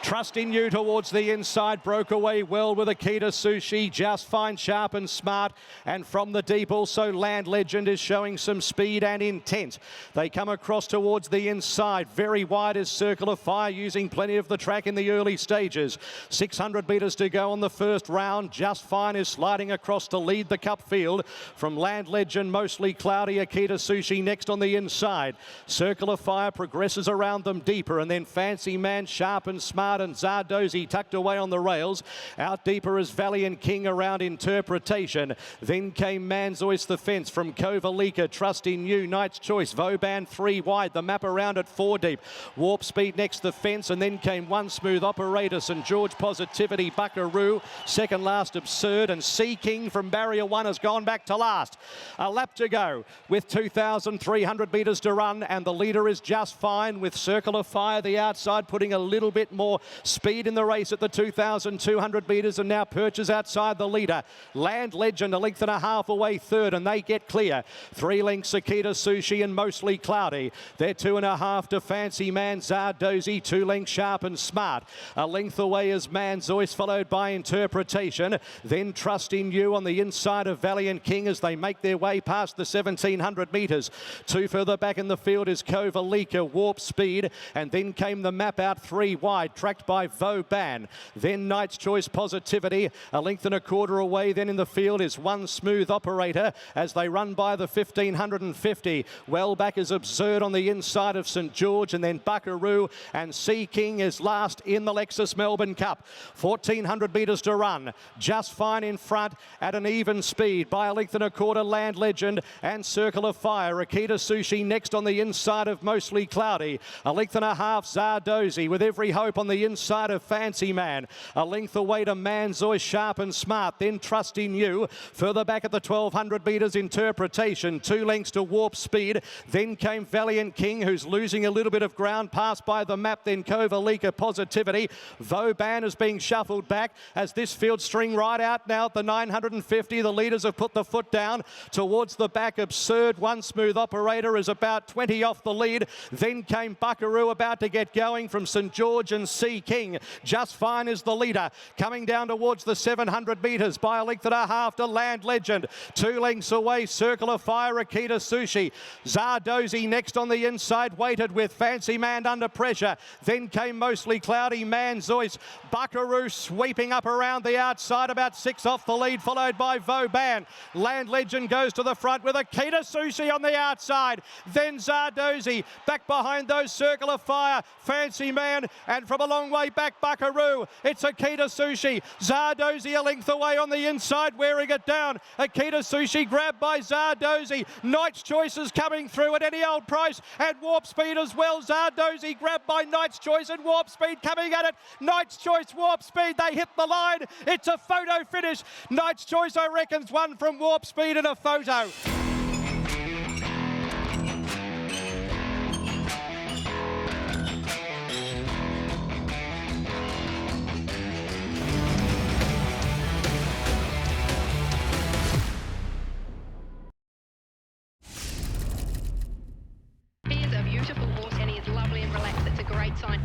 Trust in You towards the inside, broke away well with Akita Sushi, Just Fine, Sharp and Smart, and from the deep also Land Legend is showing some speed and intent. They come across towards the inside, very wide is Circle of Fire, using plenty of the track in the early stages. 600 metres to go on the first round. Just Fine is sliding across to lead the Cup field from Land Legend, Mostly Cloudy, Akita Sushi next on the inside. Circle of Fire progresses around them deeper, and then Fancy Man, Sharp and Smart, and Zardozi tucked away on the rails. Out deeper is Valiant King around Interpretation. Then came Manzois the Fence from Kovalika, Trust in You, Knight's Choice, Vauban 3 wide, the map around at 4 deep. Warp Speed next the fence, and then came One Smooth Operator, St George Positivity, Buckaroo, second last Absurd, and Sea King from Barrier 1 has gone back to last. A lap to go with 2,300 metres to run, and the leader is Just Fine with Circle of Fire the outside, putting a little bit more speed in the race at the 2,200 metres, and now perches outside the leader. Land Legend a length and a half away third, and they get clear. 3 lengths Akita Sushi and Mostly Cloudy. They're 2.5 to Fancy Man, Zardozi, 2 lengths Sharp and Smart. A length away is Manzois, followed by Interpretation. Then Trust in You on the inside of Valiant King as they make their way past the 1,700 metres. 2 further back in the field is Kovalika, Warp Speed, and then came the map out 3 wide, tracked by Vauban. Then Knight's Choice Positivity, a length and a quarter away. Then in the field is One Smooth Operator as they run by the 1,550. Well back is Absurd on the inside of St George, and then Buckaroo, and Sea King is last in the Lexus Melbourne Cup. 1,400 metres to run. Just Fine in front at an even speed by a length and a quarter. Land Legend and Circle of Fire. Akita Sushi next on the inside of Mostly Cloudy. A length and a half Zardozi with Every Hope on the inside of Fancy Man. A length away to Manzois, Sharp and Smart. Then Trust in You. Further back at the 1,200 metres, Interpretation. 2 lengths to Warp Speed. Then came Valiant King, who's losing a little bit of ground, passed by the map. Then Kovalika Positivity. Vauban is being shuffled back as this field string right out now at the 950. The leaders have put the foot down towards the back. Absurd, One Smooth Operator is about 20 off the lead. Then came Buckaroo about to get going from St George and Sea King. Just Fine is the leader, coming down towards the 700 metres by a length and a half to Land Legend. 2 lengths away, Circle of Fire, Akita Sushi. Zardozi next on the inside, waited with Fancy Man under pressure. Then came Mostly Cloudy, Manzois. Buckaroo sweeping up around the outside, about 6 off the lead, followed by Vauban. Land Legend goes to the front with Akita Sushi on the outside. Then Zardozi back behind those, Circle of Fire, Fancy Man, and from along long way back, Buckaroo. It's Akita Sushi. Zardozi a length away on the inside, wearing it down. Akita Sushi grabbed by Zardozi. Knight's Choice is coming through at any old price, and Warp Speed as well. Zardozi grabbed by Knight's Choice, and Warp Speed coming at it. Knight's Choice, Warp Speed, they hit the line. It's a photo finish. Knight's Choice, I reckon's one from Warp Speed in a photo. He is a beautiful horse and he is lovely and relaxed. It's a great sign.